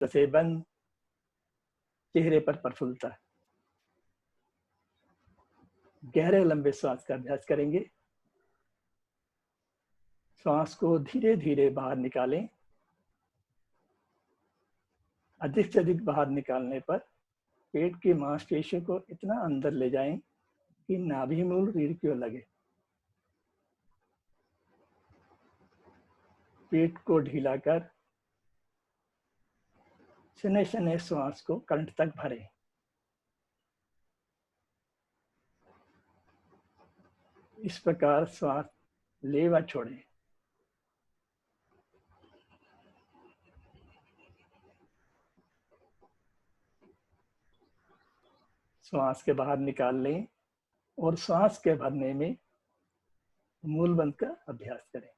से बंद, चेहरे पर प्रफुल्लता। गहरे लंबे श्वास का अभ्यास करेंगे। श्वास को धीरे धीरे बाहर निकालें। अधिक से अधिक बाहर निकालने पर पेट की मांसपेशियों को इतना अंदर ले जाएं कि नाभि मूल रीढ़ की ओर लगे। पेट को ढीला कर शनै शनै श्वास को कंठ तक भरें। इस प्रकार श्वास ले व छोड़ें। श्वास के बाहर निकाल लें और श्वास के भरने में मूल बंध का अभ्यास करें।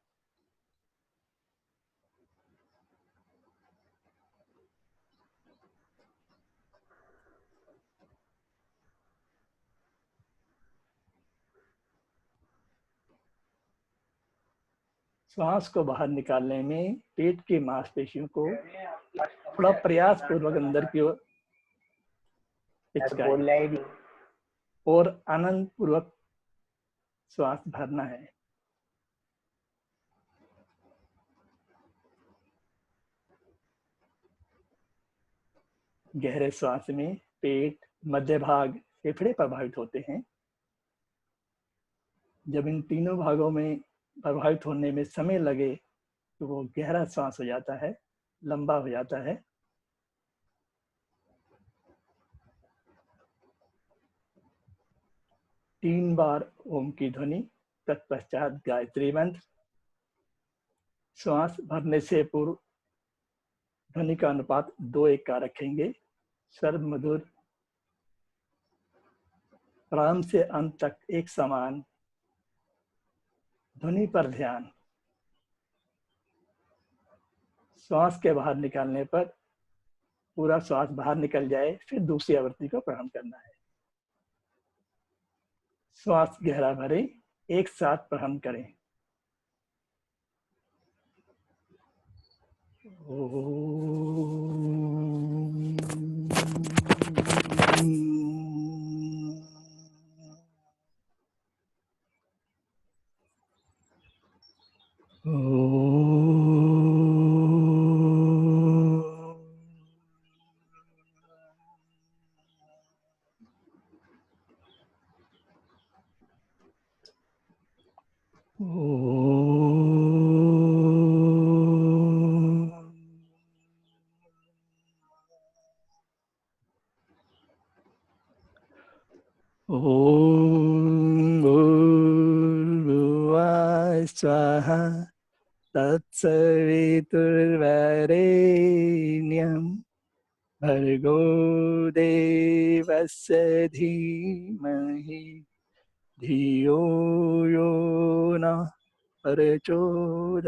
श्वास को बाहर निकालने में पेट की मांसपेशियों को थोड़ा प्रयास पूर्वक अंदर की ओर खिंचकाएं और आनंद पूर्वक श्वास भरना है। गहरे श्वास में पेट, मध्य भाग, फेफड़े प्रभावित होते हैं। जब इन तीनों भागों में प्रभावित होने में समय लगे तो वो गहरा श्वास हो जाता है, लंबा हो जाता है। तीन बार ओम की ध्वनि, तत्पश्चात गायत्री मंत्र। श्वास भरने से पूर्व ध्वनि का अनुपात 2:1 का रखेंगे। सर्व मधुर, प्रारंभ से अंत तक एक समान, ध्वनि पर ध्यान। श्वास के बाहर निकालने पर पूरा श्वास बाहर निकल जाए, फिर दूसरी आवृत्ति को प्रारंभ करना है। श्वास गहरा भरें, एक साथ प्रारंभ करें। ओम भूर्भुवः स्वः तत्सवितुर्वरेण्यं भर्गो देवस्य धीमहि धियो यो नः प्रचोदयात्।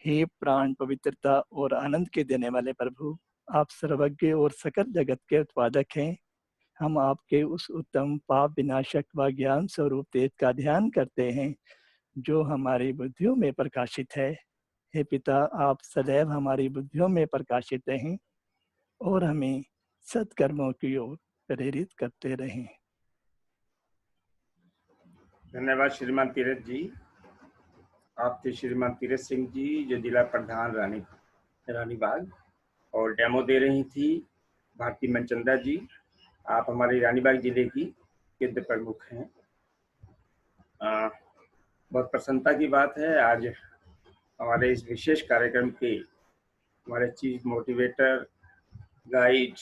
हे प्राण पवित्रता और आनंद के देने वाले प्रभु, आप सर्वज्ञ और सकल जगत के उत्पादक हैं। हम आपके उस उत्तम पाप विनाशक व ज्ञान स्वरूप तेज का ध्यान करते हैं जो हमारी बुद्धियों में प्रकाशित है। हे पिता, आप सदैव हमारी बुद्धियों में प्रकाशित रहें और हमें सत्कर्मों की ओर प्रेरित करते रहें। धन्यवाद श्रीमान तीरथ जी। आप थे श्रीमान तीरथ सिंह जी, जो जिला प्रधान रानीबाग, और डेमो दे रही थी भारती मनचंदा जी। आप हमारे रानीबाग जिले की केंद्र प्रमुख हैं। बहुत प्रसन्नता की बात है, आज हमारे इस विशेष कार्यक्रम के हमारे चीफ मोटिवेटर, गाइड,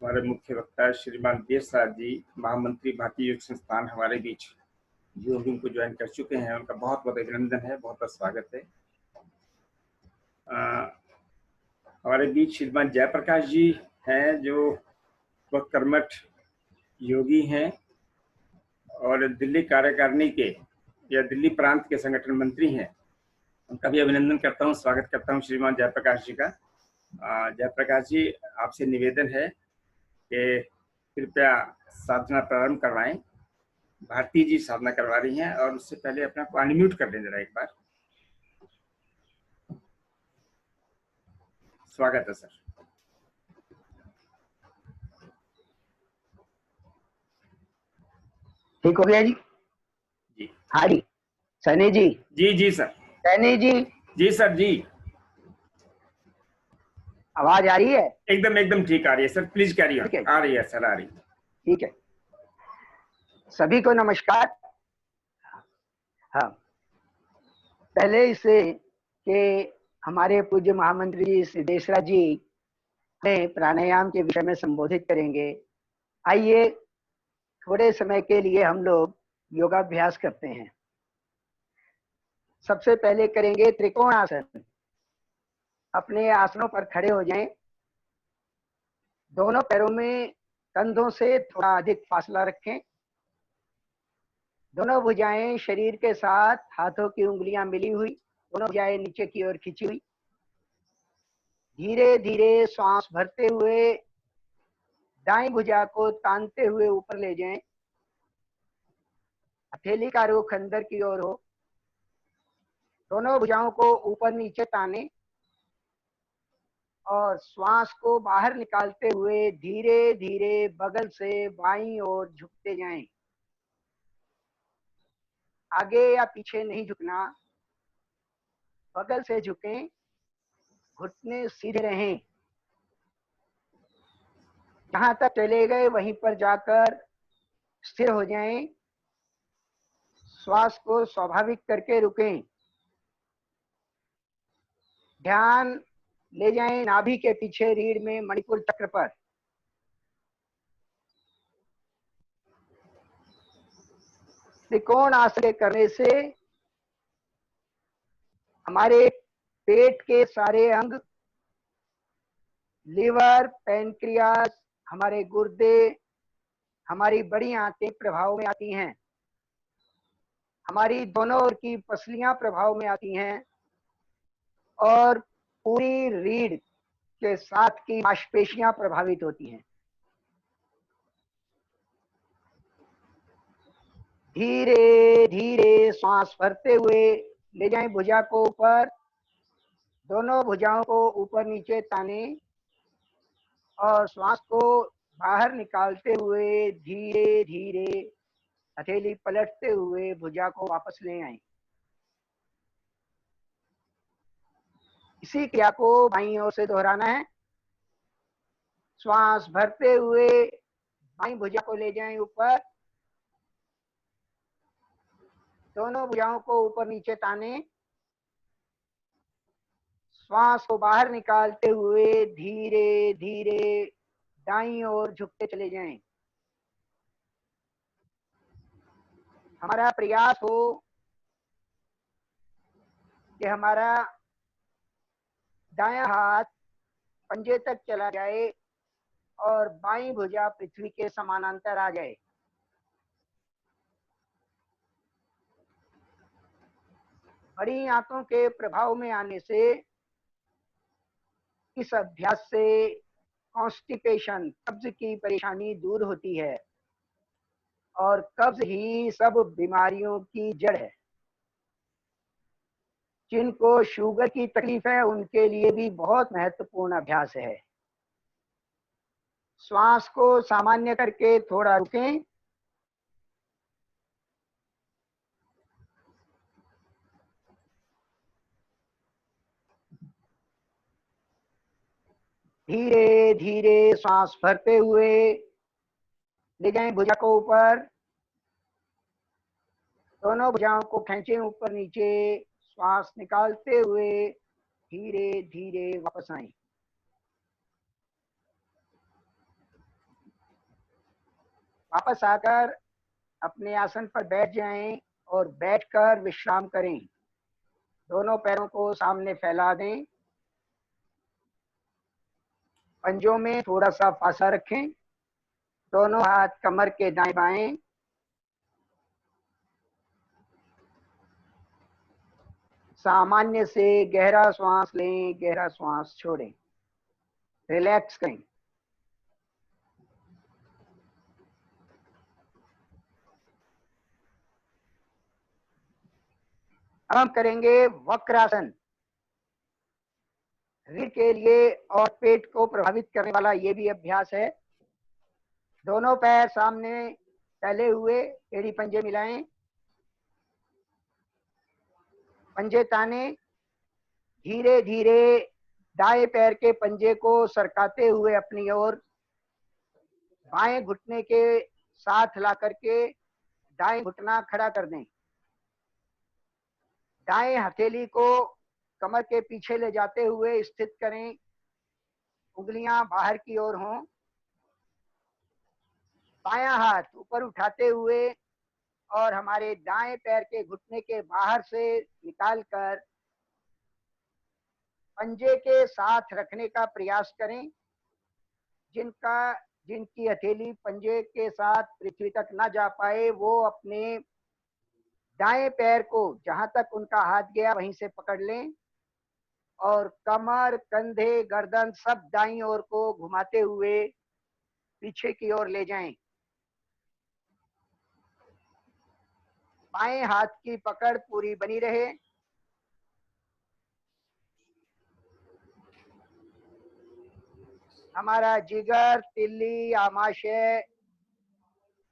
हमारे मुख्य वक्ता श्रीमान देवसाद जी, महामंत्री भारतीय योग संस्थान, हमारे बीच योग को ज्वाइन कर चुके हैं। उनका बहुत बहुत अभिनंदन है, बहुत बहुत स्वागत है। हमारे बीच श्रीमान जयप्रकाश जी हैं, जो बहुत कर्मठ योगी हैं और दिल्ली कार्यकारिणी के या दिल्ली प्रांत के संगठन मंत्री हैं। उनका भी अभिनंदन करता हूँ, स्वागत करता हूँ श्रीमान जयप्रकाश जी का। जयप्रकाश जी, आपसे निवेदन है कि कृपया साधना प्रारंभ करवाएं। भारती जी साधना करवा रही हैं, और उससे पहले अपना को अनम्यूट कर लें जरा एक बार। स्वागत है सर। ठीक हो गया जी? जी हाँ जी। सैनी जी। जी जी सर। सैनी जी। जी सर जी। आवाज आ रही है? एकदम ठीक आ रही है सर, प्लीज कैरी ऑन। ठीक है, आ रही है सर, आ रही है। ठीक है। सभी को नमस्कार। हाँ, पहले इससे कि हमारे पूज्य महामंत्री जी सिद्धेश्वर जी हमें प्राणायाम के विषय में संबोधित करेंगे। आइए थोड़े समय के लिए हम लोग योगाभ्यास करते हैं। सबसे पहले करेंगे त्रिकोण आसन। अपने आसनों पर खड़े हो जाएं। दोनों पैरों में कंधों से थोड़ा अधिक फासला रखें। दोनों भुजाएं शरीर के साथ, हाथों की उंगलियां मिली हुई, दोनों भुजाएं नीचे की ओर खींची हुई। धीरे धीरे श्वास भरते हुए दाईं भुजा को तानते हुए ऊपर ले जाएं। हथेली का रुख अंदर की ओर हो। दोनों भुजाओं को ऊपर नीचे ताने और श्वास को बाहर निकालते हुए धीरे धीरे बगल से बाईं ओर झुकते जाएं। आगे या पीछे नहीं झुकना, बगल से झुकें, घुटने सीधे रहें। जहां तक चले गए वहीं पर जाकर स्थिर हो जाएं। श्वास को स्वाभाविक करके रुकें। ध्यान ले जाएं नाभि के पीछे रीढ़ में मणिपुर चक्र पर। त्रिकोण आसन करने से हमारे पेट के सारे अंग, लिवर, पैनक्रियास, हमारे गुर्दे, हमारी बड़ी आंतें प्रभाव में आती हैं। हमारी दोनों ओर की पसलियां प्रभाव में आती हैं और पूरी रीढ़ के साथ की मांसपेशियां प्रभावित होती हैं। धीरे धीरे श्वास भरते हुए ले जाएं भुजा को ऊपर। दोनों भुजाओं को ऊपर नीचे ताने और श्वास को बाहर निकालते हुए धीरे धीरे हथेली पलटते हुए भुजा को वापस ले आए। इसी क्रिया को बाईं ओर से दोहराना है। श्वास भरते हुए बाईं भुजा को ले जाएं ऊपर। दोनों भुजाओं को ऊपर नीचे ताने। श्वास को बाहर निकालते हुए धीरे धीरे दाईं ओर झुकते चले जाएं। हमारा प्रयास हो कि हमारा दायां हाथ पंजे तक चला जाए और बाईं भुजा पृथ्वी के समानांतर आ जाए। बड़ी आंतों के प्रभाव में आने से इस अभ्यास से कॉन्स्टिपेशन, कब्ज की परेशानी दूर होती है और कब्ज ही सब बीमारियों की जड़ है। जिनको शुगर की तकलीफ है उनके लिए भी बहुत महत्वपूर्ण अभ्यास है। श्वास को सामान्य करके थोड़ा रुकें। धीरे धीरे श्वास भरते हुए ले जाएं भुजा को ऊपर। दोनों भुजाओं को खींचें ऊपर नीचे। श्वास निकालते हुए धीरे धीरे वापस आएं। वापस आकर अपने आसन पर बैठ जाएं और बैठकर विश्राम करें। दोनों पैरों को सामने फैला दें। पंजों में थोड़ा सा फासा रखें। दोनों हाथ कमर के दाएं बाएं। सामान्य से गहरा श्वास लें, गहरा श्वास छोड़ें, रिलैक्स करें। अब हम करेंगे वक्रासन। रीढ़ के लिए और पेट को प्रभावित करने वाला ये भी अभ्यास है। दोनों पैर सामने फैले हुए, एड़ी पंजे मिलाएं, पंजे ताने, धीरे धीरे दाएं पैर के पंजे को सरकाते हुए अपनी ओर बाएं घुटने के साथ ला करके दाएं घुटना खड़ा कर दें। दाएं हथेली को कमर के पीछे ले जाते हुए स्थित करें, उंगलियां बाहर की ओर हों। बायां हाथ ऊपर उठाते हुए और हमारे दाएं पैर के घुटने के बाहर से निकालकर पंजे के साथ रखने का प्रयास करें। जिनकी हथेली पंजे के साथ पृथ्वी तक ना जा पाए, वो अपने दाएं पैर को जहां तक उनका हाथ गया वहीं से पकड़ लें और कमर, कंधे, गर्दन सब दाईं ओर को घुमाते हुए पीछे की ओर ले जाएं। बाएं हाथ की पकड़ पूरी बनी रहे। हमारा जिगर, तिल्ली, आमाशय,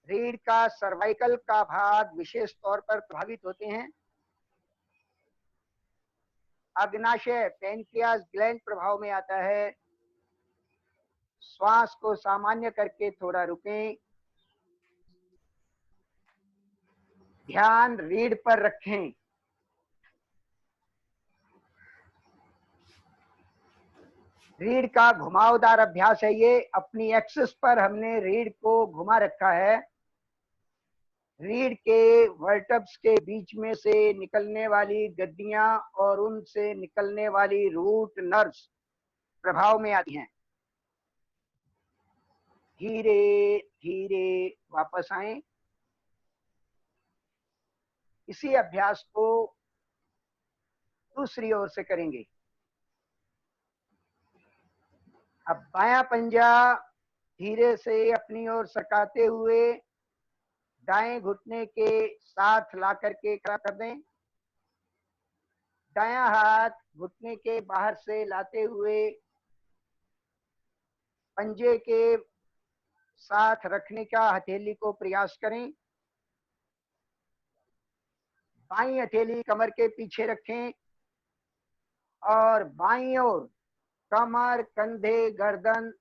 रीढ़ का सर्वाइकल का भाग विशेष तौर पर प्रभावित होते हैं। अग्नाशय, पैनक्रियास ग्लैंड प्रभाव में आता है। श्वास को सामान्य करके थोड़ा रुकें। ध्यान रीढ़ पर रखें। रीढ़ का घुमावदार अभ्यास है ये। अपनी एक्सिस पर हमने रीढ़ को घुमा रखा है। रीढ़ के वर्टब्स के बीच में से निकलने वाली गद्दियां और उनसे निकलने वाली रूट नर्व्स प्रभाव में आती हैं। धीरे धीरे वापस आएं। इसी अभ्यास को दूसरी ओर से करेंगे। अब बायां पंजा धीरे से अपनी ओर सरकाते हुए दाएं घुटने के साथ ला करके खड़ा कर दें। दायां हाथ घुटने के बाहर से लाते हुए पंजे के साथ रखने का हथेली को प्रयास करें। बाईं हथेली कमर के पीछे रखें और बाईं ओर कमर, कंधे, गर्दन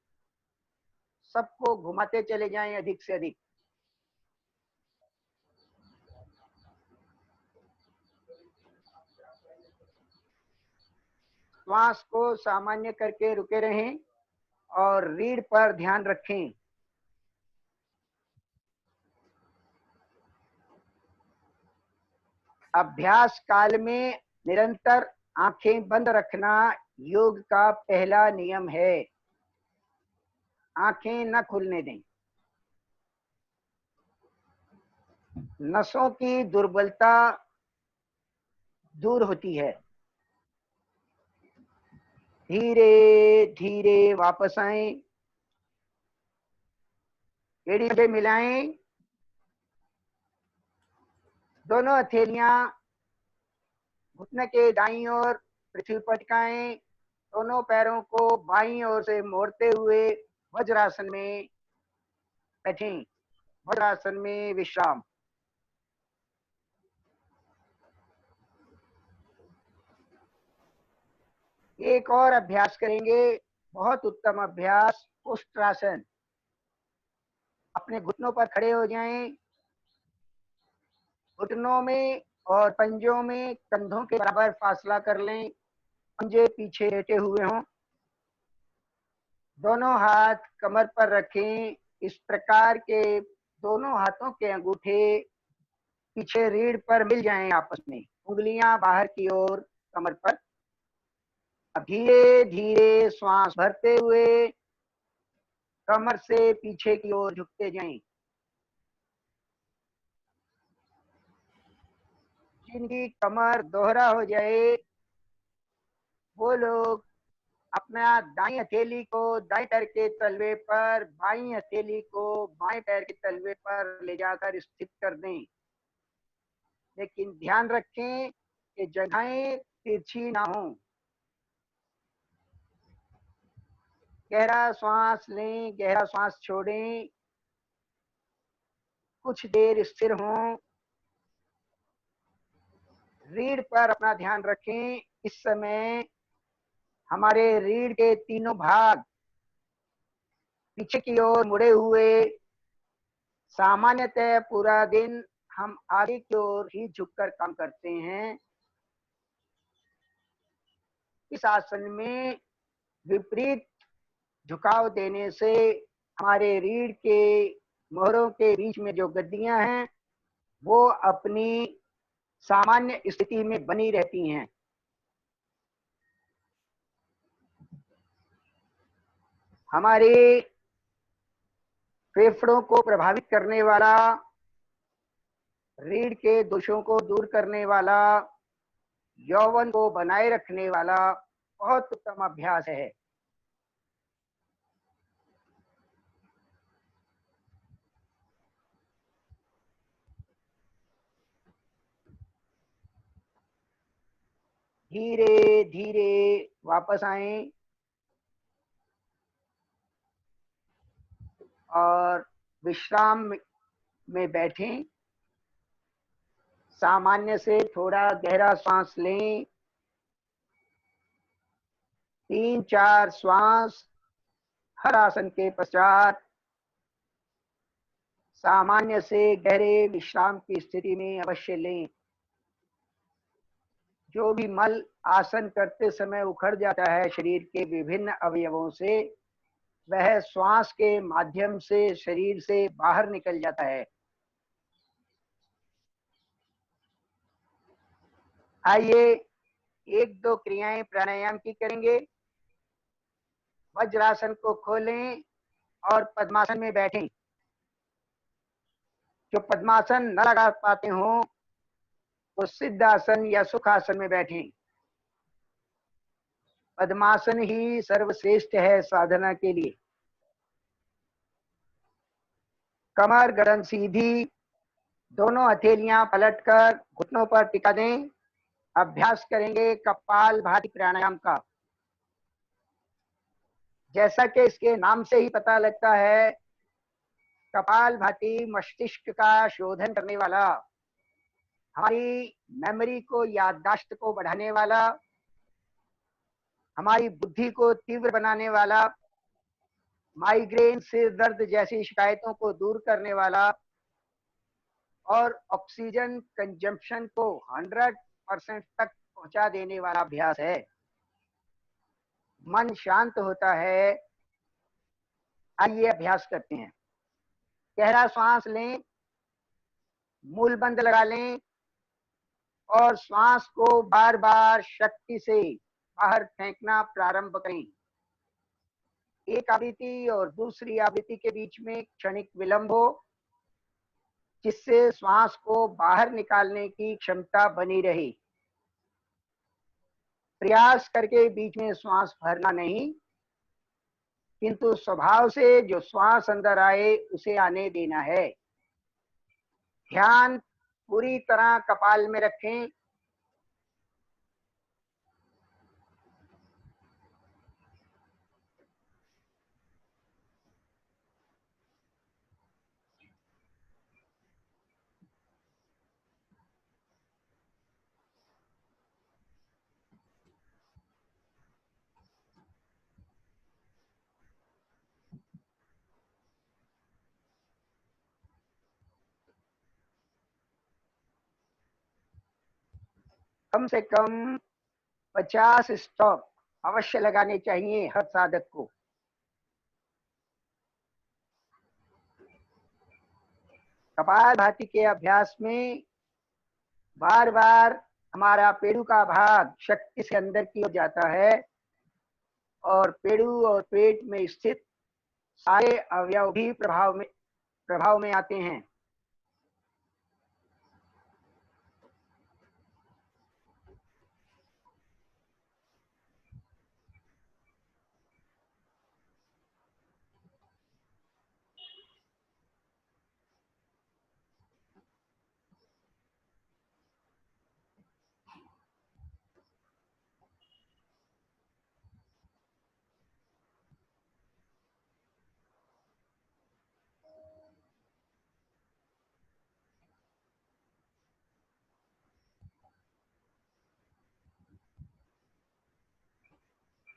सबको घुमाते चले जाएं अधिक से अधिक। श्वास को सामान्य करके रुके रहें और रीढ़ पर ध्यान रखें। अभ्यास काल में निरंतर आंखें बंद रखना योग का पहला नियम है। आंखें न खुलने दें। नसों की दुर्बलता दूर होती है। धीरे धीरे वापस आएं। एड़ी पे मिलाएं। दोनों हथेलियां घुटने के दाईं ओर पृथ्वी पर टिकाएं। दोनों पैरों को बाईं ओर से मोड़ते हुए वज्रासन में बैठें। वज्रासन में विश्राम। एक और अभ्यास करेंगे, बहुत उत्तम अभ्यास, उष्ट्रासन। अपने घुटनों पर खड़े हो जाएं। घुटनों में और पंजों में कंधों के बराबर फासला कर लें। पंजे पीछे लेटे हुए हों। दोनों हाथ कमर पर रखें। इस प्रकार के दोनों हाथों के अंगूठे पीछे रीढ़ पर मिल जाएं आपस में, उंगलियां बाहर की ओर कमर पर। अब धीरे धीरे श्वास भरते हुए कमर से पीछे की ओर झुकते जाएं। जिनकी कमर दोहरा हो जाए वो लोग अपना दाईं हथेली को दाएं पैर के तलवे पर, बाईं हथेली को बाएं पैर के तलवे पर ले जाकर स्थित कर दें। लेकिन ध्यान रखें कि जगहें तिरछी ना हो। गहरा श्वास लें, गहरा श्वास छोड़ें, कुछ देर स्थिर हों, रीढ़ पर अपना ध्यान रखें। इस समय हमारे रीढ़ के तीनों भाग पीछे की ओर मुड़े हुए, सामान्यतः पूरा दिन हम आगे की ओर ही झुककर काम करते हैं। इस आसन में विपरीत झुकाव देने से हमारे रीढ़ के मोहरों के बीच में जो गद्दियां हैं वो अपनी सामान्य स्थिति में बनी रहती हैं। हमारे फेफड़ों को प्रभावित करने वाला, रीढ़ के दोषों को दूर करने वाला, यौवन को बनाए रखने वाला बहुत उत्तम अभ्यास है। धीरे धीरे वापस आएं और विश्राम में बैठें। सामान्य से थोड़ा गहरा श्वास लें, 3-4 श्वास हर आसन के पश्चात सामान्य से गहरे विश्राम की स्थिति में अवश्य लें। जो भी मल आसन करते समय उखड़ जाता है शरीर के विभिन्न अवयवों से, वह श्वास के माध्यम से शरीर से बाहर निकल जाता है। आइए 1-2 क्रियाएं प्राणायाम की करेंगे। वज्रासन को खोलें और पद्मासन में बैठें। जो पद्मासन न लगा पाते हो वो सिद्धासन या सुखासन में बैठें। पद्मासन ही सर्वश्रेष्ठ है साधना के लिए। कमर गर्दन सीधी, दोनों हथेलियां पलटकर घुटनों पर टिका दें। अभ्यास करेंगे कपालभाति प्राणायाम का। जैसा कि इसके नाम से ही पता लगता है, कपालभाति मस्तिष्क का शोधन करने वाला, हमारी मेमोरी को, याददाश्त को बढ़ाने वाला, हमारी बुद्धि को तीव्र बनाने वाला, माइग्रेन, सिर दर्द जैसी शिकायतों को दूर करने वाला और ऑक्सीजन कंजम्पशन को 100% तक पहुंचा देने वाला अभ्यास है। मन शांत होता है। आइए अभ्यास करते हैं। गहरा श्वास लें, मूल बंद लगा लें और श्वास को बार बार शक्ति से बाहर फेंकना प्रारंभ करें। एक आवृत्ति और दूसरी आवृत्ति के बीच में क्षणिक विलंब हो, जिससे श्वास को बाहर निकालने की क्षमता बनी रहे। प्रयास करके बीच में श्वास भरना नहीं, किंतु स्वभाव से जो श्वास अंदर आए उसे आने देना है। ध्यान पूरी तरह कपाल में रखें। कम से कम 50 स्टॉप अवश्य लगाने चाहिए हर साधक को। कपालभाति के अभ्यास में बार बार हमारा पेड़ू का भाग शक्ति से अंदर की ओर जाता है और पेड़ू और पेट में स्थित सारे अवयव भी प्रभाव में आते हैं।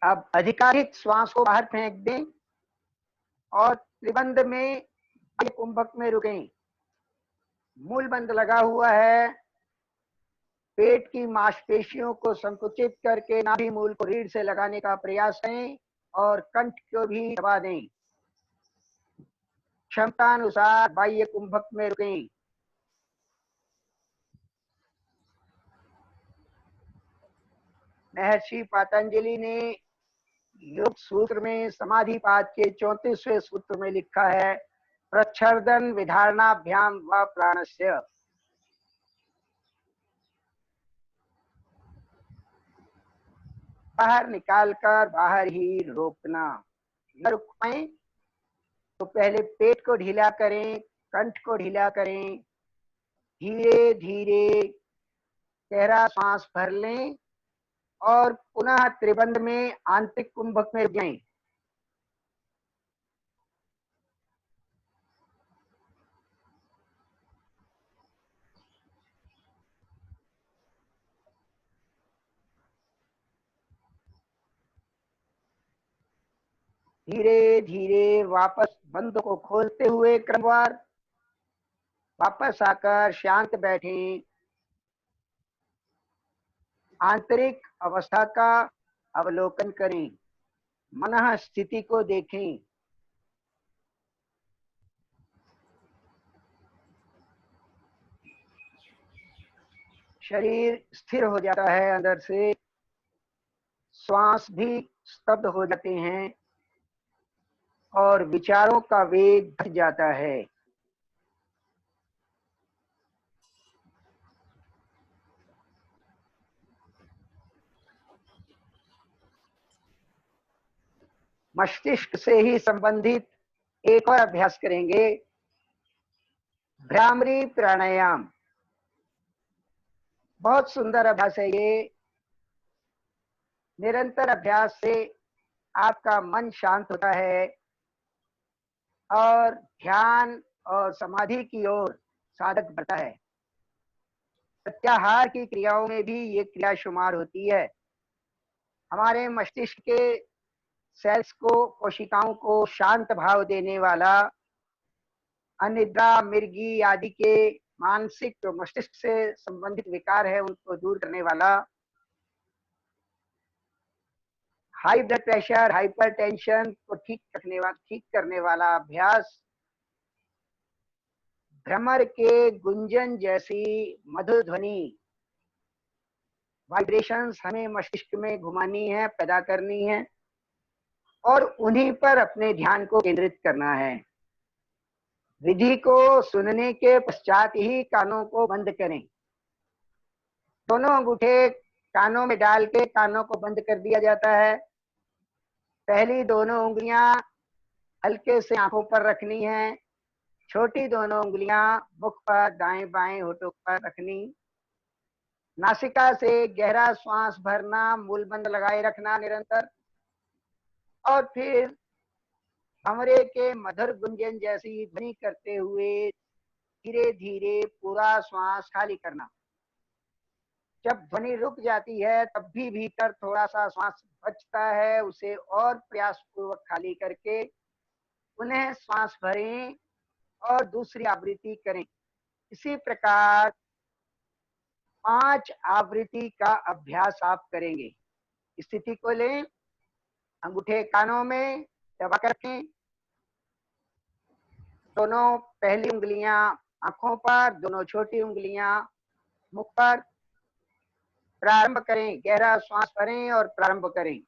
अब अधिकाधिक श्वास को बाहर फेंक दें और त्रिबंध में कुंभक में रुकें। मूल बंद लगा हुआ है। पेट की मांसपेशियों को संकुचित करके नाभि मूल को रीढ़ से लगाने का प्रयास करें और कंठ को भी दबा दें। क्षमता अनुसार बाह्य कुंभक में रुकें। महर्षि पतंजलि ने योग सूत्र में समाधि पाद के 34वें सूत्र में लिखा है, प्रच्छर्दन विधारणाभ्याम व प्राणस्य। बाहर निकालकर बाहर ही रोकना। न रुक पाए तो पहले पेट को ढीला करें, कंठ को ढीला करें, धीरे धीरे गहरा सांस भर लें और पुनः त्रिबंध में आंतरिक कुंभक में जाएं। धीरे धीरे वापस बंद को खोलते हुए क्रमवार वापस आकर शांत बैठें। आंतरिक अवस्था का अवलोकन करें, मनः स्थिति को देखें। शरीर स्थिर हो जाता है अंदर से, श्वास भी स्तब्ध हो जाते हैं और विचारों का वेग घट जाता है। मस्तिष्क से ही संबंधित एक और अभ्यास करेंगे, भ्रामरी प्राणायाम। बहुत सुंदर अभ्यास है ये। निरंतर अभ्यास से आपका मन शांत होता है और ध्यान और समाधि की ओर साधक बढ़ता है। प्रत्याहार की क्रियाओं में भी ये क्रिया शुमार होती है। हमारे मस्तिष्क के सेल्स को, कोशिकाओं को शांत भाव देने वाला, अनिद्रा, मिर्गी आदि के मानसिक जो मस्तिष्क से संबंधित विकार है उनको दूर करने वाला, हाई ब्लड प्रेशर, हाइपरटेंशन को ठीक करने वाला अभ्यास, भ्रमर के गुंजन जैसी मधुर ध्वनि, वाइब्रेशंस हमें मस्तिष्क में घुमानी है, पैदा करनी है और उन्हीं पर अपने ध्यान को केंद्रित करना है। विधि को सुनने के पश्चात ही कानों को बंद करें। दोनों अंगूठे कानों में डाल के कानों को बंद कर दिया जाता है। पहली दोनों उंगलियां हल्के से आंखों पर रखनी है, छोटी दोनों उंगलियां मुख पर, दाएं बाएं होठों पर रखनी। नासिका से गहरा श्वास भरना, मूल बंद लगाए रखना निरंतर, और फिर भंवरे के मधुर गुंजन जैसी ध्वनि करते हुए धीरे धीरे पूरा श्वास खाली करना। जब ध्वनि रुक जाती है तब भी भीतर थोड़ा सा श्वास बचता है, उसे और प्रयास पूर्वक खाली करके उन्हें श्वास भरें और दूसरी आवृत्ति करें। इसी प्रकार 5 आवृत्ति का अभ्यास आप करेंगे। स्थिति को लें, अंगूठे कानों में दबा कर रखें, दोनों पहली उंगलियां आंखों पर, दोनों छोटी उंगलियां मुख पर। प्रारंभ करें, गहरा श्वास भरें और प्रारंभ करें।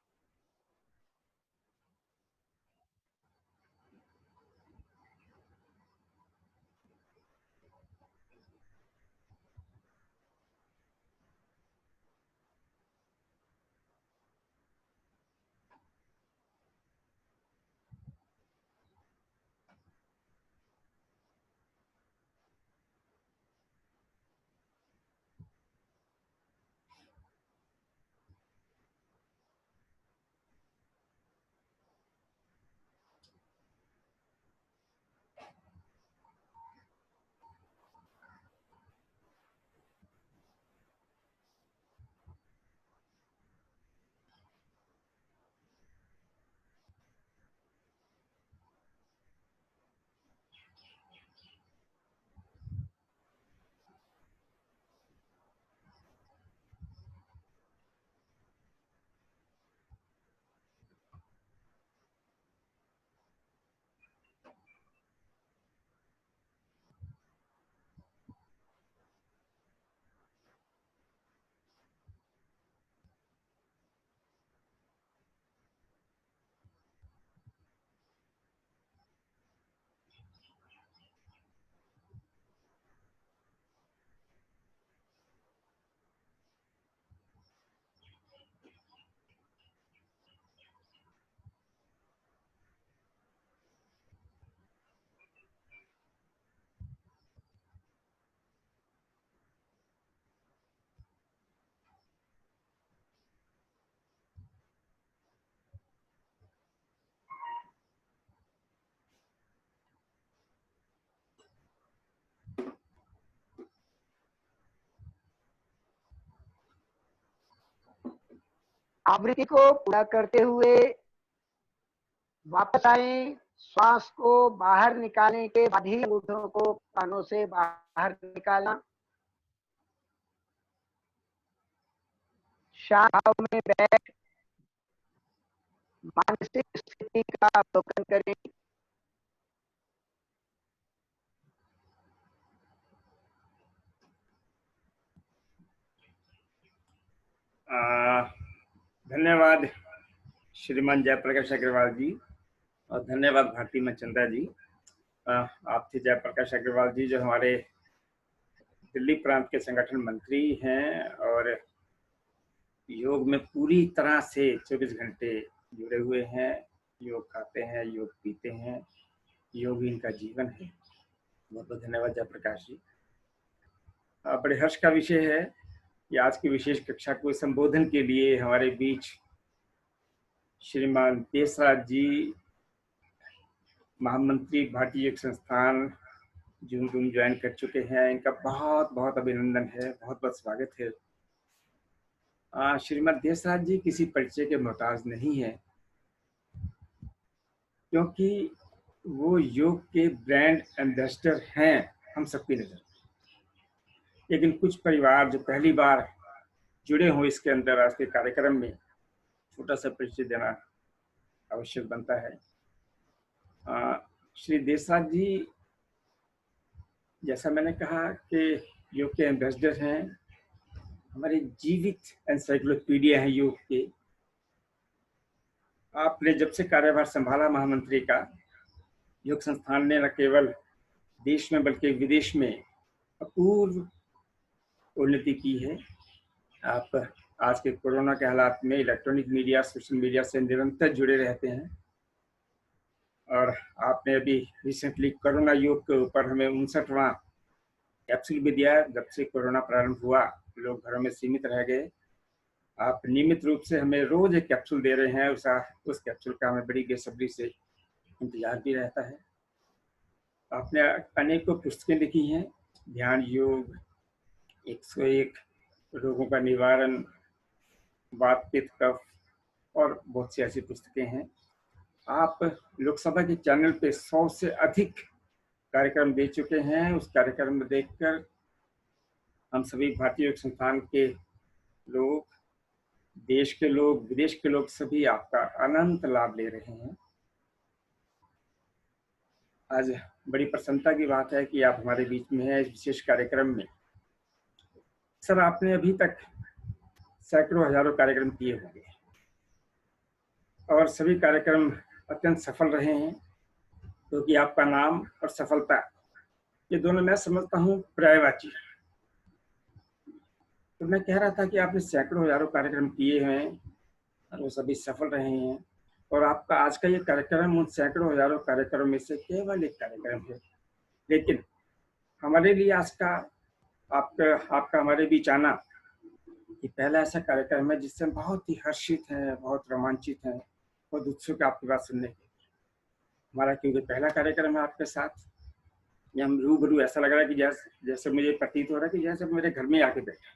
आवृत्ति को पूरा करते हुए वापस आए। श्वास को बाहर निकालने के बाद ही अंगूठों को कानों से बाहर निकालना। शांत भाव में बैठ मानसिक स्थिति का अवलोकन करें। धन्यवाद श्रीमान जयप्रकाश अग्रवाल जी और धन्यवाद भारती मनचंदा जी। आप थे जयप्रकाश अग्रवाल जी जो हमारे दिल्ली प्रांत के संगठन मंत्री हैं और योग में पूरी तरह से 24 घंटे जुड़े हुए हैं। योग खाते हैं, योग पीते हैं, योग ही इनका जीवन है। बहुत बहुत धन्यवाद जयप्रकाश जी। बड़े हर्ष का विषय है कि आज की विशेष कक्षा को संबोधन के लिए हमारे बीच श्रीमान देसराज जी, महामंत्री भारतीय योग संस्थान, जूम ज्वाइन कर चुके हैं। इनका बहुत बहुत अभिनंदन है, बहुत बहुत स्वागत है। श्रीमान देसराज जी किसी परिचय के मोहताज नहीं है, क्योंकि वो योग के ब्रांड एम्बेसडर हैं हम सबकी नजर। लेकिन कुछ परिवार जो पहली बार जुड़े हों इसके अंदर आज के कार्यक्रम में, छोटा सा परिचय देना आवश्यक बनता है। श्री देसराज जी, जैसा मैंने कहा कि योग के एम्बेसडर हैं, हमारे जीवित एनसाइक्लोपीडिया है योग के। आपने जब से कार्यभार संभाला महामंत्री का, योग संस्थान ने न केवल देश में बल्कि विदेश में अपूर्व उन्नति की है। आप आज के कोरोना के हालात में इलेक्ट्रॉनिक मीडिया, सोशल मीडिया से निरंतर जुड़े रहते हैं और आपने अभी रिसेंटली कोरोना योग के ऊपर हमें 59वां कैप्सूल भी दिया। जब से कोरोना प्रारंभ हुआ लोग घरों में सीमित रह गए, आप नियमित रूप से हमें रोज एक कैप्सूल दे रहे हैं। उस कैप्सूल का हमें बड़ी बेसब्री से इंतजार भी रहता है। आपने अनेकों पुस्तकें लिखी हैं, ध्यान योग, 101 रोगों का निवारण, वात पित्त कफ और बहुत सी ऐसी पुस्तकें हैं। आप लोकसभा के चैनल पे 100 से अधिक कार्यक्रम दे चुके हैं। उस कार्यक्रम में देखकर हम सभी भारतीय योग संस्थान के लोग, देश के लोग, विदेश के लोग सभी आपका अनंत लाभ ले रहे हैं। आज बड़ी प्रसन्नता की बात है कि आप हमारे बीच में हैं इस विशेष कार्यक्रम में। सर, आपने अभी तक सैकड़ों हजारों कार्यक्रम किए होंगे और सभी कार्यक्रम अत्यंत सफल रहे हैं, क्योंकि आपका नाम और सफलता ये दोनों मैं समझता हूँ पर्यायवाची। तो मैं कह रहा था कि आपने सैकड़ों हजारों कार्यक्रम किए हैं और वो सभी सफल रहे हैं, और आपका आज का ये कार्यक्रम उन सैकड़ों हजारों कार्यक्रमों में से केवल एक कार्यक्रम है। लेकिन हमारे लिए आज का आपका हमारे बीच आना ये पहला ऐसा कार्यक्रम है जिससे हम बहुत ही हर्षित हैं, बहुत रोमांचित हैं, बहुत उत्सुक आपकी बात सुनने के। हमारा क्योंकि पहला कार्यक्रम है आपके साथ, ये हम रूबरू ऐसा लग रहा है कि जैसे मुझे प्रतीत हो रहा है कि जैसे मेरे घर में आके बैठा।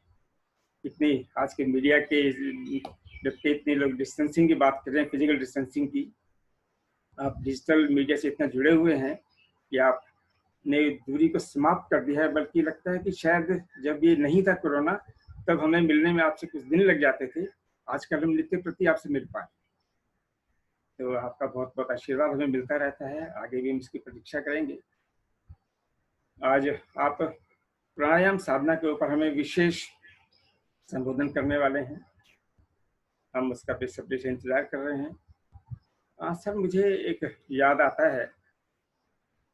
इतनी आज के मीडिया के जबकि इतने लोग डिस्टेंसिंग की बात कर रहे हैं, फिजिकल डिस्टेंसिंग की, आप डिजिटल मीडिया से इतना जुड़े हुए हैं कि आपने दूरी को समाप्त कर दिया है। बल्कि लगता है कि शायद जब ये नहीं था कोरोना तब हमें मिलने में आपसे कुछ दिन लग जाते थे, आजकल हम नित्य प्रति आपसे मिल पाए। तो आपका बहुत बहुत आशीर्वाद हमें मिलता रहता है, आगे भी हम इसकी प्रतीक्षा करेंगे। आज आप प्राणायाम साधना के ऊपर हमें विशेष संबोधन करने वाले हैं, हम उसका बेसब्री से इंतजार कर रहे हैं। सर, मुझे एक याद आता है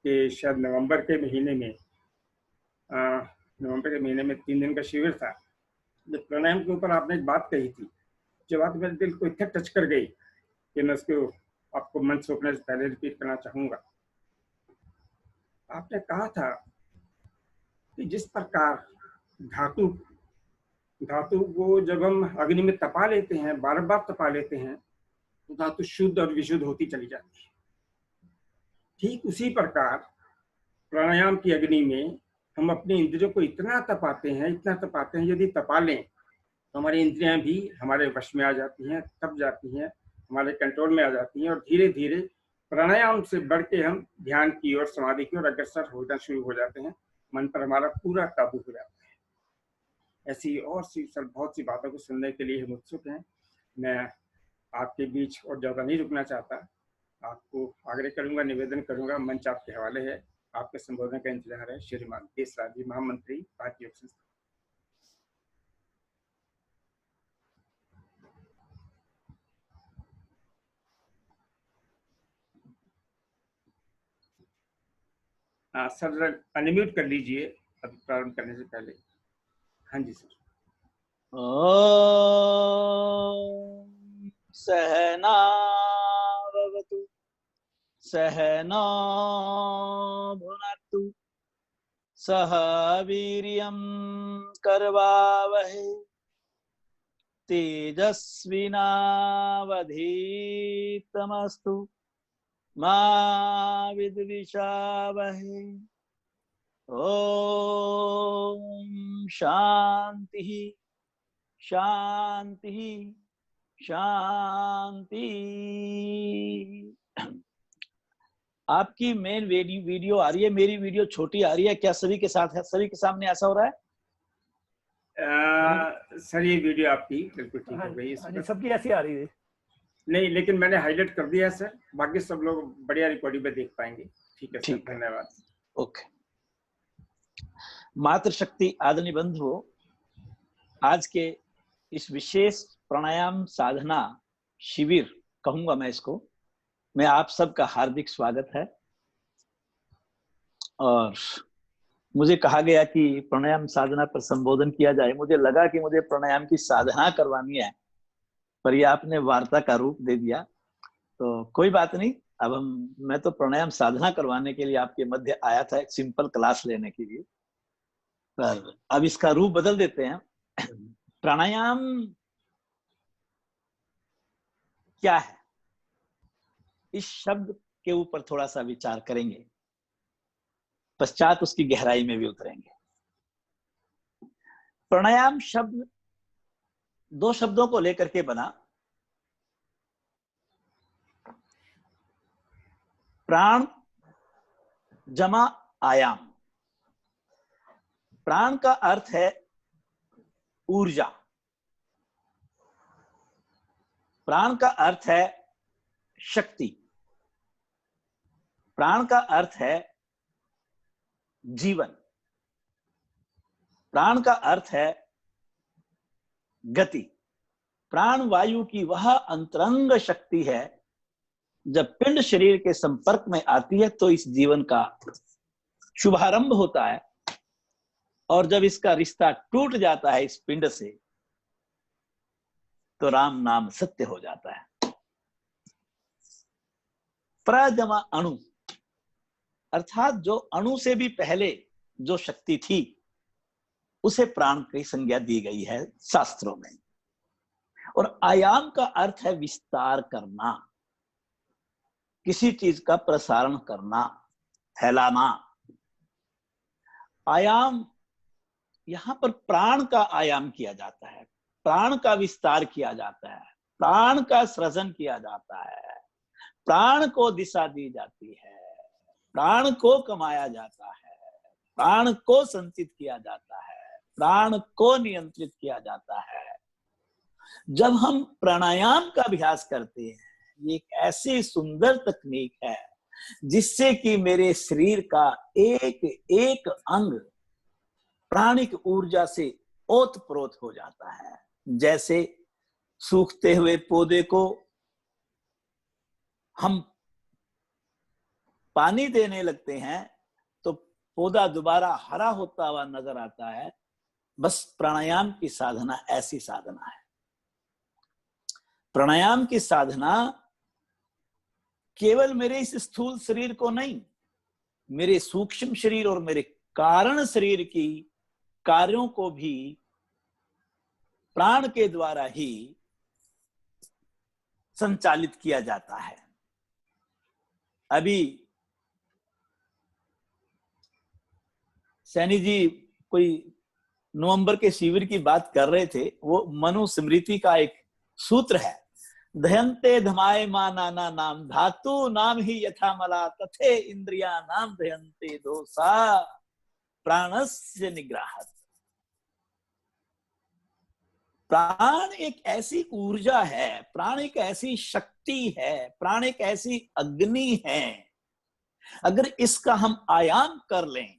कि शायद नवंबर के महीने में 3 दिन का शिविर था, जब प्राणायाम के ऊपर आपने एक बात कही थी, जो बात मेरे दिल को इतना टच कर गई कि मैं उसको आपको मंच से अपने से पहले रिपीट करना चाहूंगा। आपने कहा था कि जिस प्रकार धातु को जब हम अग्नि में तपा लेते हैं, बार बार तपा लेते हैं, तो धातु शुद्ध और विशुद्ध होती चली जाती है। ठीक उसी प्रकार प्राणायाम की अग्नि में हम अपने इंद्रियों को इतना तपाते हैं, यदि तपा लें तो हमारी इंद्रियां भी हमारे वश में आ जाती हैं, तब जाती हैं, हमारे कंट्रोल में आ जाती हैं, और धीरे धीरे प्राणायाम से बढ़ के हम ध्यान की ओर, समाधि की ओर अग्रसर होना शुरू हो जाते हैं। मन पर हमारा पूरा काबू हो जाता है। ऐसी और सी बहुत सी बातों को सुनने के लिए हम उत्सुक हैं। मैं आपके बीच और ज़्यादा नहीं रुकना चाहता। आपको आग्रह करूंगा, निवेदन करूंगा, मंच आपके हवाले है। आपके संबोधन का इंतजार है। श्रीमान देसराज जी, महामंत्री भारतीय योग संस्थान। सर अनम्यूट कर लीजिए अभी प्रारंभ करने से पहले। हाँ जी सर। ओम सहनावतु सहना भुनक्तु सह वीर्यं करवावहै तेजस्विनावधीतमस्तु मा विद्विषावहै। ओम शांति शांति शांति। आपकी मेन वीडियो आ रही है, मेरी वीडियो छोटी आ रही है क्या? सभी के साथ है, सभी के सामने ऐसा हो रहा है? सर ये वीडियो आपकी बिल्कुल ठीक हो गई। सबकी ऐसी आ रही है? नहीं, लेकिन मैंने हाईलाइट कर दिया सर, बाकी सब लोग बढ़िया रिकॉर्डिंग में देख पाएंगे। ठीक है सर, धन्यवाद। ओके। मातृशक्ति आदरणीय बंधुओं, आज के इस विशेष प्राणायाम साधना शिविर कहूंगा मैं इसको, मैं आप सबका हार्दिक स्वागत है। और मुझे कहा गया कि प्राणायाम साधना पर संबोधन किया जाए। मुझे लगा कि मुझे प्राणायाम की साधना करवानी है, पर ये आपने वार्ता का रूप दे दिया, तो कोई बात नहीं। अब मैं तो प्राणायाम साधना करवाने के लिए आपके मध्य आया था, एक सिंपल क्लास लेने के लिए, पर अब इसका रूप बदल देते हैं। प्राणायाम क्या है, इस शब्द के ऊपर थोड़ा सा विचार करेंगे, पश्चात उसकी गहराई में भी उतरेंगे। प्राणायाम शब्द दो शब्दों को लेकर के बना। प्राण जमा आयाम। प्राण का अर्थ है ऊर्जा, प्राण का अर्थ है शक्ति, प्राण का अर्थ है जीवन, प्राण का अर्थ है गति। प्राण वायु की वह अंतरंग शक्ति है, जब पिंड शरीर के संपर्क में आती है तो इस जीवन का शुभारंभ होता है, और जब इसका रिश्ता टूट जाता है इस पिंड से, तो राम नाम सत्य हो जाता है। प्रजमा अणु, अर्थात जो अणु से भी पहले जो शक्ति थी, उसे प्राण की संज्ञा दी गई है शास्त्रों में। और आयाम का अर्थ है विस्तार करना, किसी चीज का प्रसारण करना, फैलाना। आयाम, यहां पर प्राण का आयाम किया जाता है, प्राण का विस्तार किया जाता है, प्राण का सृजन किया जाता है, प्राण को दिशा दी जाती है, प्राण को कमाया जाता है, प्राण को संचित किया जाता है, प्राण को नियंत्रित किया जाता है। जब हम प्राणायाम का अभ्यास करते हैं, ये एक ऐसी सुंदर तकनीक है जिससे कि मेरे शरीर का एक एक अंग प्राणिक ऊर्जा से ओतप्रोत हो जाता है। जैसे सूखते हुए पौधे को हम पानी देने लगते हैं तो पौधा दोबारा हरा होता हुआ नजर आता है, बस प्राणायाम की साधना ऐसी साधना है। प्राणायाम की साधना केवल मेरे इस स्थूल शरीर को नहीं, मेरे सूक्ष्म शरीर और मेरे कारण शरीर की कार्यों को भी प्राण के द्वारा ही संचालित किया जाता है। अभी सैनी जी कोई नवंबर के शिविर की बात कर रहे थे, वो मनुस्मृति का एक सूत्र है, धयन्ते धमाय मा नाना नाम धातु नाम ही यथा मला तथे इंद्रिया नाम धयन्ते दोषा प्राणस्य निग्रहात्। प्राण एक ऐसी ऊर्जा है, प्राण एक ऐसी शक्ति है, प्राण एक ऐसी अग्नि है, अगर इसका हम आयाम कर लें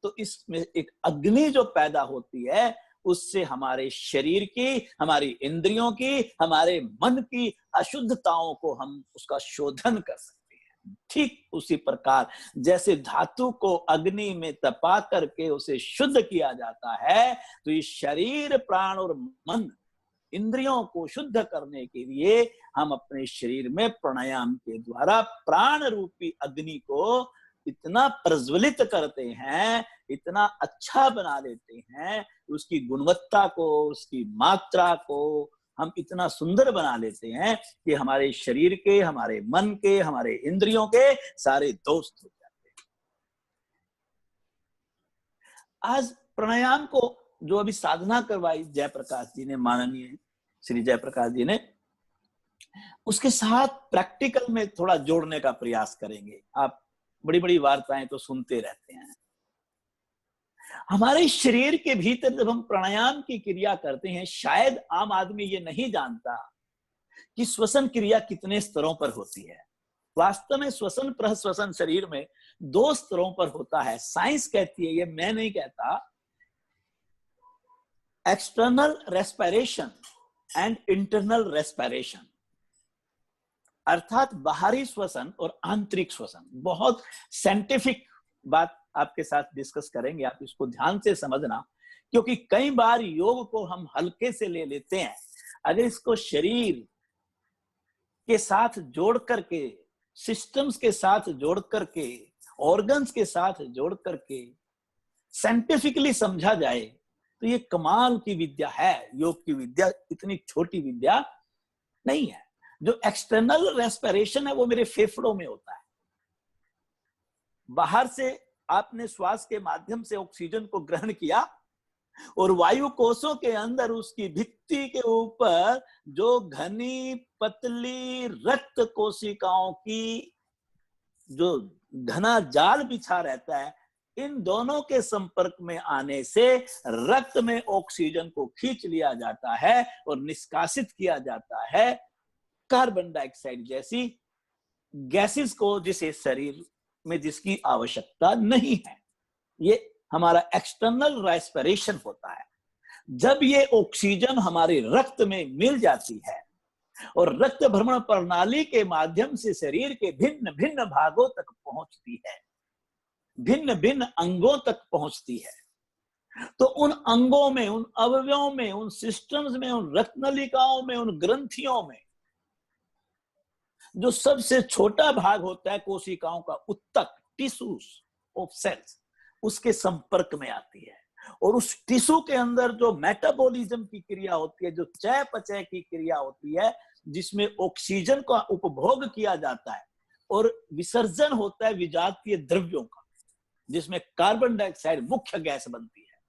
तो इसमें एक अग्नि जो पैदा होती है, उससे हमारे शरीर की, हमारी इंद्रियों की, हमारे मन की अशुद्धताओं को हम उसका शोधन कर सकते हैं। ठीक उसी प्रकार जैसे धातु को अग्नि में तपा करके उसे शुद्ध किया जाता है, तो ये शरीर, प्राण और मन, इंद्रियों को शुद्ध करने के लिए हम अपने शरीर में प्राणायाम के द्वारा प्राण रूपी अग्नि को इतना प्रज्वलित करते हैं, इतना अच्छा बना देते हैं, उसकी गुणवत्ता को, उसकी मात्रा को हम इतना सुंदर बना लेते हैं कि हमारे शरीर के, हमारे मन के, हमारे इंद्रियों के सारे दोस्त हो जाते हैं। आज प्राणायाम को जो अभी साधना करवाई जयप्रकाश जी ने, माननीय श्री जयप्रकाश जी ने, उसके साथ प्रैक्टिकल में थोड़ा जोड़ने का प्रयास करेंगे। आप बड़ी बड़ी वार्ताएं तो सुनते रहते हैं। हमारे शरीर के भीतर जब हम प्राणायाम की क्रिया करते हैं, शायद आम आदमी ये नहीं जानता कि श्वसन क्रिया कितने स्तरों पर होती है। वास्तव में श्वसन प्रश्वसन शरीर में 2 स्तरों पर होता है। साइंस कहती है, ये मैं नहीं कहता, external respiration and internal respiration, अर्थात बाहरी श्वसन और आंतरिक श्वसन। बहुत साइंटिफिक बात आपके साथ डिस्कस करेंगे, आप इसको ध्यान से समझना, क्योंकि कई बार योग को हम हल्के से ले लेते हैं। अगर इसको शरीर के साथ जोड़ करके, सिस्टम्स के साथ जोड़ करके, ऑर्गन्स के साथ जोड़ करके साइंटिफिकली समझा जाए तो ये कमाल की विद्या है। योग की विद्या इतनी छोटी विद्या नहीं है। जो एक्सटर्नल रेस्पिरेशन है वो मेरे फेफड़ों में होता है। बाहर से आपने श्वास के माध्यम से ऑक्सीजन को ग्रहण किया और वायु कोशों के अंदर उसकी भित्ति के ऊपर जो घनी पतली रक्त कोशिकाओं की जो घना जाल बिछा रहता है, इन दोनों के संपर्क में आने से रक्त में ऑक्सीजन को खींच लिया जाता है और निष्कासित किया जाता है कार्बन डाइऑक्साइड जैसी गैसेस को, जिसे शरीर में जिसकी आवश्यकता नहीं है। ये हमारा एक्सटर्नल रेस्पिरेशन होता है। जब ये ऑक्सीजन हमारे रक्त में मिल जाती है और रक्त भ्रमण प्रणाली के माध्यम से शरीर के भिन्न भिन्न भागों तक पहुंचती है, भिन्न भिन्न अंगों तक पहुंचती है, तो उन अंगों में, उन अवयवों में, उन सिस्टम्स में, उन रत्नलिकाओं में, उन ग्रंथियों में जो सबसे छोटा भाग होता है कोशिकाओं का, उत्तक, टिश्यूज ऑफ सेल्स, उसके संपर्क में आती है। और उस टिश्यू के अंदर जो मेटाबॉलिज्म की क्रिया होती है, जो चयापचय की क्रिया होती है, जिसमें ऑक्सीजन का उपभोग किया जाता है और विसर्जन होता है विजातीय द्रव्यों का, जिसमें कार्बन डाइऑक्साइड मुख्य गैस बनती है।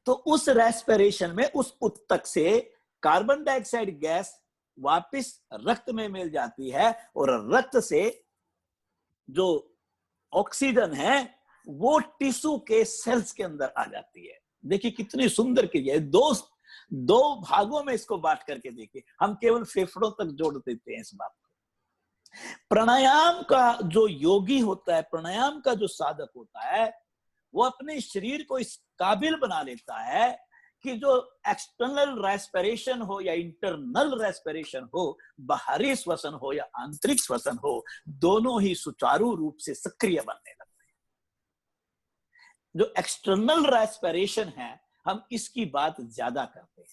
तो उस रेस्पिरेशन में उस उत्तक से कार्बन डाइऑक्साइड गैस वापस रक्त में मिल जाती है और रक्त से जो ऑक्सीजन है वो टिश्यू के सेल्स के अंदर आ जाती है। देखिए कितनी सुंदर क्रिया है। दो भागों में इसको बांट करके देखिए, हम केवल फेफड़ों तक जोड़ देते हैं इस बात को। प्राणायाम का जो योगी होता है, प्राणायाम का जो साधक होता है, वो अपने शरीर को इस काबिल बना लेता है कि जो एक्सटर्नल रेस्पिरेशन हो या इंटरनल रेस्पिरेशन हो, बाहरी श्वसन हो या आंतरिक श्वसन हो, दोनों ही सुचारू रूप से सक्रिय बनने लगते हैं। जो एक्सटर्नल रेस्पिरेशन है, हम इसकी बात ज्यादा करते हैं।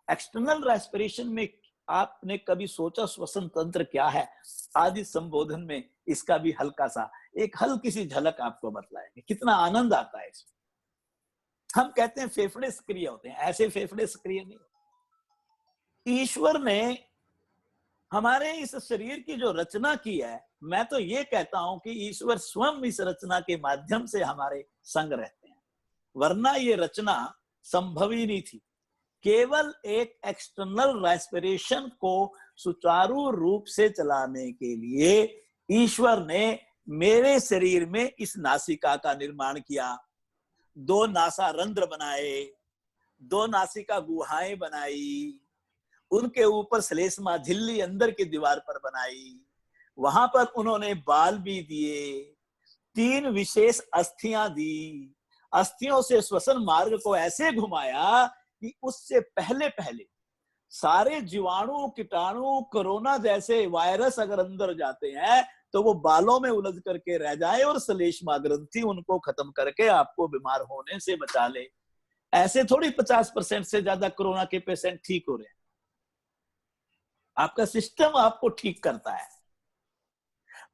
एक्सटर्नल रेस्पिरेशन में आपने कभी सोचा श्वसन तंत्र क्या है? आदि संबोधन में इसका भी हल्का सा एक हल्की सी झलक आपको बतलाएंगे। कितना आनंद आता है इसमें। हम कहते हैं फेफड़े सक्रिय होते हैं, ऐसे फेफड़े सक्रिय नहीं। ईश्वर ने हमारे इस शरीर की जो रचना की है, मैं तो ये कहता हूं कि ईश्वर स्वयं इस रचना के माध्यम से हमारे संग रहते हैं। वरना ये रचना संभव ही नहीं थी। केवल एक एक्सटर्नल रेस्पिरेशन को सुचारू रूप से चलाने के लिए ईश्वर ने मेरे शरीर में इस नासिका का निर्माण किया, 2 नासा रंध्र बनाए, 2 नासिका गुहाएं बनाई, उनके ऊपर श्लेष्मा झिल्ली अंदर की दीवार पर बनाई, वहां पर उन्होंने बाल भी दिए, 3 विशेष अस्थियां दी, अस्थियों से श्वसन मार्ग को ऐसे घुमाया कि उससे पहले पहले सारे जीवाणु, कीटाणु, कोरोना जैसे वायरस अगर अंदर जाते हैं तो वो बालों में उलझ करके रह जाए और श्लेष्मा ग्रंथि उनको खत्म करके आपको बीमार होने से बचा ले। ऐसे थोड़ी 50% से ज्यादा कोरोना के पेशेंट ठीक हो रहे हैं। आपका सिस्टम आपको ठीक करता है।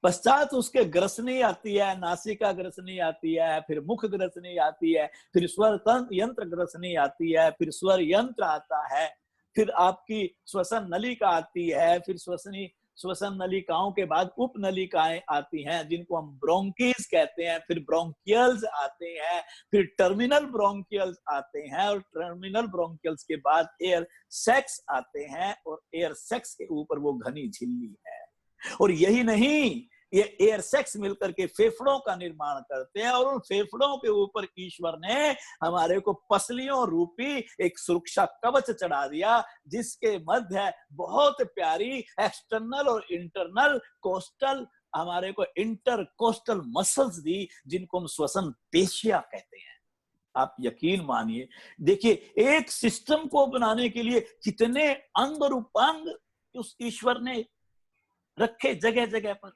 पश्चात उसके ग्रसनी आती है, नासिका ग्रसनी आती है, फिर मुख ग्रसनी आती है, फिर स्वर यंत्र ग्रसनी आती है, फिर स्वर यंत्र आता है, फिर आपकी श्वसन नलिका आती है, फिर श्वसन नलिकाओं के बाद उप नलिकाएं आती हैं जिनको हम ब्रोंकीज कहते हैं, फिर ब्रोंकियल्स आते हैं, फिर टर्मिनल ब्रोंकियल्स आते हैं, और टर्मिनल ब्रोंकियल्स के बाद एयर सेक्स आते हैं, और एयर सेक्स के ऊपर वो घनी झिल्ली है। और यही नहीं, ये एयर सेक्स मिलकर के फेफड़ों का निर्माण करते हैं, और उन फेफड़ों के ऊपर ईश्वर ने हमारे को पसलियों रूपी एक सुरक्षा कवच चढ़ा दिया, जिसके मध्य बहुत प्यारी एक्सटर्नल और इंटरनल कोस्टल हमारे को इंटरकोस्टल मसल्स दी, जिनको हम श्वसन पेशियां कहते हैं। आप यकीन मानिए, देखिए एक सिस्टम को बनाने के लिए कितने अंग और उपांग उस ईश्वर ने रखे जगह जगह पर।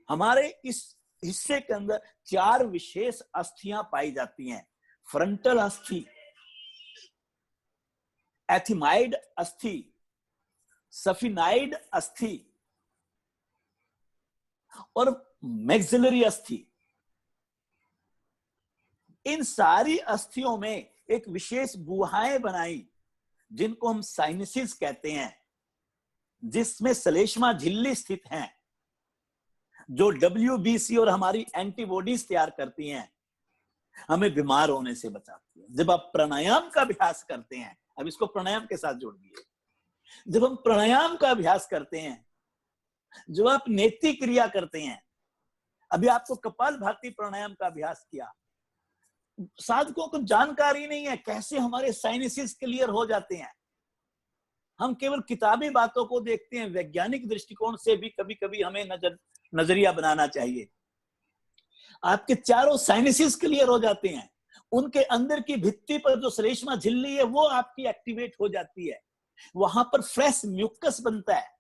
हमारे इस हिस्से के अंदर 4 विशेष अस्थियां पाई जाती हैं। फ्रंटल अस्थि, एथिमाइड अस्थि, सफिनाइड अस्थि और मैक्सिलरी अस्थि। इन सारी अस्थियों में एक विशेष गुहाएं बनाई जिनको हम साइनसिस कहते हैं, जिसमें श्लेष्मा झिल्ली स्थित हैं, जो WBC और हमारी एंटीबॉडीज तैयार करती हैं, हमें बीमार होने से बचाती है। जब आप प्राणायाम का अभ्यास करते हैं, अब इसको प्राणायाम के साथ जोड़ दिए, जब हम प्राणायाम का अभ्यास करते हैं, जब आप नेति क्रिया करते हैं, अभी आपको कपालभाति प्राणायाम का अभ्यास किया, साधकों को जानकारी नहीं है कैसे हमारे साइनसिस क्लियर हो जाते हैं। हम केवल किताबी बातों को देखते हैं, वैज्ञानिक दृष्टिकोण से भी कभी कभी हमें नजरिया बनाना चाहिए। आपके चारों साइनसिस क्लियर हो जाते हैं, उनके अंदर की भित्ति पर जो श्लेष्मा झिल्ली है वो आपकी एक्टिवेट हो जाती है, वहां पर फ्रेश म्यूकस बनता है,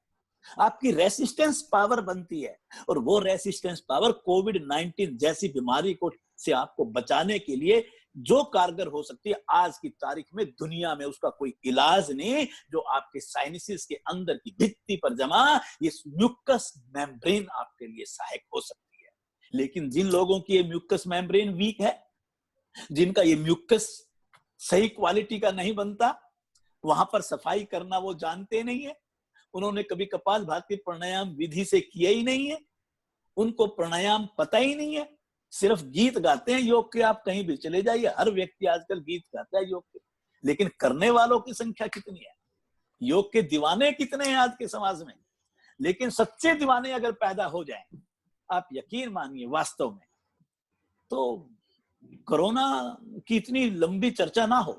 आपकी रेसिस्टेंस पावर बनती है, और वो रेसिस्टेंस पावर कोविड-19 जैसी बीमारी को से आपको बचाने के लिए जो कारगर हो सकती है, आज की तारीख में दुनिया में उसका कोई इलाज नहीं जो आपके साइनसिस के अंदर की भित्ति पर जमा ये म्यूकस मेम्ब्रेन आपके लिए सहायक हो सकती है। लेकिन जिन लोगों की ये म्यूकस मेम्ब्रेन वीक है, जिनका ये म्यूकस सही क्वालिटी का नहीं बनता, वहां पर सफाई करना वो जानते नहीं है, उन्होंने कभी कपालभाति प्राणायाम विधि से किया ही नहीं है, उनको प्राणायाम पता ही नहीं है, सिर्फ गीत गाते हैं योग के। आप कहीं भी चले जाइए, हर व्यक्ति आजकल गीत गाता है योग के, लेकिन करने वालों की संख्या कितनी है? योग के दीवाने कितने हैं आज के समाज में? लेकिन सच्चे दीवाने अगर पैदा हो जाएं, आप यकीन मानिए वास्तव में तो कोरोना की इतनी लंबी चर्चा ना हो।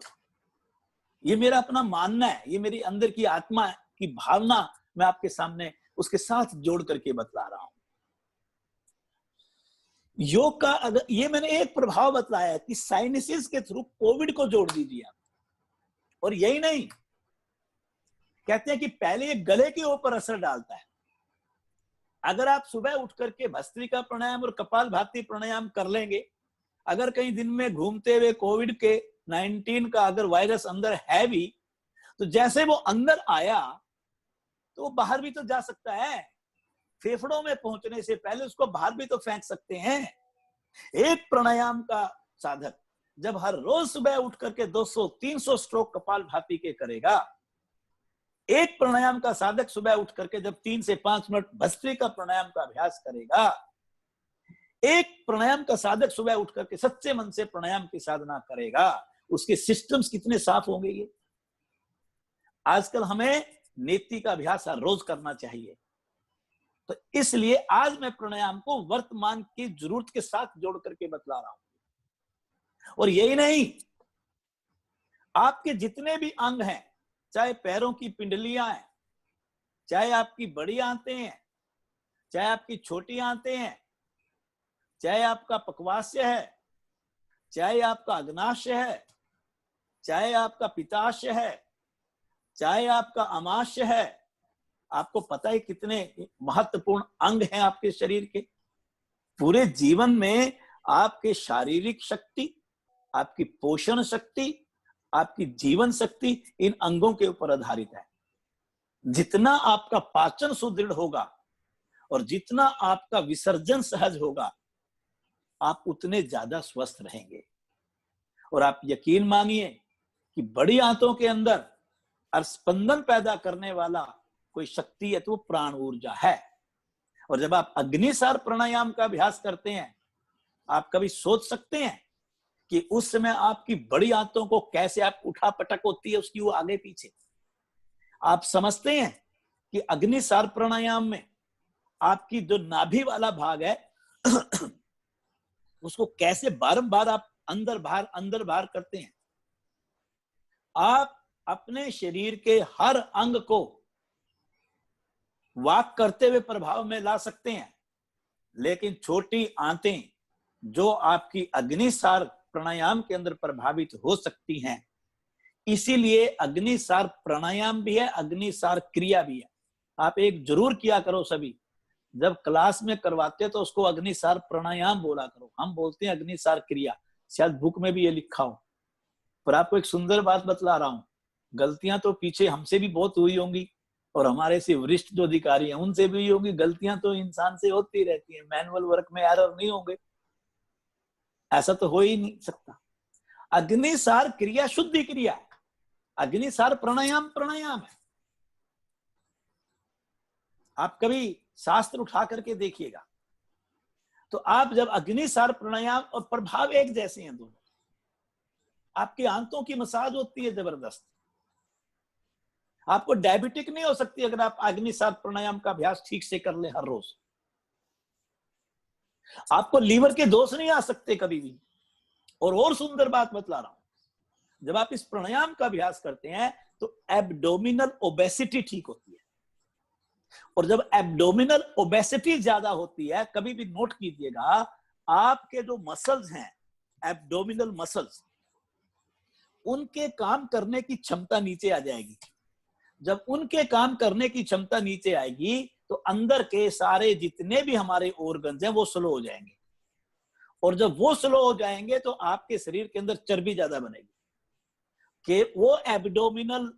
ये मेरा अपना मानना है, ये मेरी अंदर की आत्मा की भावना मैं आपके सामने उसके साथ जोड़ करके बतला रहा हूं। योग का अगर ये मैंने एक प्रभाव बतलाया कि साइनसिस के थ्रू कोविड को जोड़ दीजिए आप। और यही नहीं, कहते हैं कि पहले ये गले के ऊपर असर डालता है। अगर आप सुबह उठ करके भस्त्रिका प्राणायाम और कपालभाति प्राणायाम कर लेंगे, अगर कहीं दिन में घूमते हुए कोविड के 19 का अगर वायरस अंदर है भी, तो जैसे वो अंदर आया तो वो बाहर भी तो जा सकता है। फेफड़ों में पहुंचने से पहले उसको बाहर भी तो फेंक सकते हैं। एक प्राणायाम का साधक जब हर रोज सुबह उठ करके 200-300 स्ट्रोक कपालभाति के करेगा, एक प्राणायाम का साधक सुबह उठ करके जब 3 से 5 मिनट भस्त्रिका प्राणायाम का अभ्यास करेगा, एक प्राणायाम का साधक सुबह उठ करके सच्चे मन से प्राणायाम की साधना करेगा, उसके सिस्टम्स कितने साफ होंगे। ये आजकल हमें नेति का अभ्यास हर रोज करना चाहिए। तो इसलिए आज मैं प्राणायाम को वर्तमान की जरूरत के साथ जोड़ करके बतला रहा हूं। और यही नहीं, आपके जितने भी अंग हैं, चाहे पैरों की पिंडलियां हैं, चाहे आपकी बड़ी आंतें हैं, चाहे आपकी छोटी आंतें हैं, चाहे आपका पक्वास्य है, चाहे आपका अग्नाशय है, चाहे आपका पित्ताशय है, चाहे आपका अमाशय है, आपको पता है कितने महत्वपूर्ण अंग हैं आपके शरीर के। पूरे जीवन में आपके शारीरिक शक्ति, आपकी पोषण शक्ति, आपकी जीवन शक्ति इन अंगों के ऊपर आधारित है। जितना आपका पाचन सुदृढ़ होगा और जितना आपका विसर्जन सहज होगा, आप उतने ज्यादा स्वस्थ रहेंगे। और आप यकीन मानिए कि बड़ी आंतों के अंदर स्पंदन पैदा करने वाला कोई शक्ति है तो वो प्राण ऊर्जा है। और जब आप अग्निसार प्राणायाम का अभ्यास करते हैं, आप कभी सोच सकते हैं कि उस समय आपकी बड़ी आंतों को कैसे आप उठा पटक होती है उसकी, वो आगे पीछे। आप समझते हैं कि अग्निसार प्राणायाम में आपकी जो नाभि वाला भाग है उसको कैसे बारंबार आप अंदर बाहर करते हैं। आप अपने शरीर के हर अंग को वाक करते हुए प्रभाव में ला सकते हैं, लेकिन छोटी आंतें जो आपकी अग्निसार प्राणायाम के अंदर प्रभावित हो सकती हैं, इसीलिए अग्निसार प्राणायाम भी है, अग्निसार क्रिया भी है। आप एक जरूर किया करो सभी, जब क्लास में करवाते तो उसको अग्निसार प्राणायाम बोला करो, हम बोलते हैं अग्निसार क्रिया। शायद बुक में भी ये लिखा हो, पर आपको एक सुंदर बात बतला रहा हूं। गलतियां तो पीछे हमसे भी बहुत हुई होंगी और हमारे से वरिष्ठ जो अधिकारी हैं उनसे भी हुई होंगी। गलतियां तो इंसान से होती रहती है, मैनुअल वर्क में एरर नहीं होंगे, ऐसा तो हो ही नहीं सकता। अग्निसार क्रिया शुद्धि क्रिया है, अग्निसार प्राणायाम है। आप कभी शास्त्र उठा करके देखिएगा तो आप जब अग्निसार प्राणायाम और प्रभाव एक जैसे हैं दोनों, आपकी आंतों की मसाज होती है जबरदस्त। आपको डायबिटिक नहीं हो सकती अगर आप अग्निसार प्राणायाम का अभ्यास ठीक से कर ले हर रोज। आपको लीवर के दोष नहीं आ सकते कभी भी। और सुंदर बात बतला रहा हूं, जब आप इस प्राणायाम का अभ्यास करते हैं तो एब्डोमिनल ओबेसिटी ठीक होती है। और जब एब्डोमिनल ओबेसिटी ज्यादा होती है, कभी भी नोट कीजिएगा, आपके जो मसल्स हैं एब्डोमिनल मसल्स, उनके काम करने की क्षमता नीचे आ जाएगी। जब उनके काम करने की क्षमता नीचे आएगी तो अंदर के सारे जितने भी हमारे ऑर्गन्स हैं वो स्लो हो जाएंगे। और जब वो स्लो हो जाएंगे तो आपके शरीर के अंदर चर्बी ज्यादा बनेगी कि वो एब्डोमिनल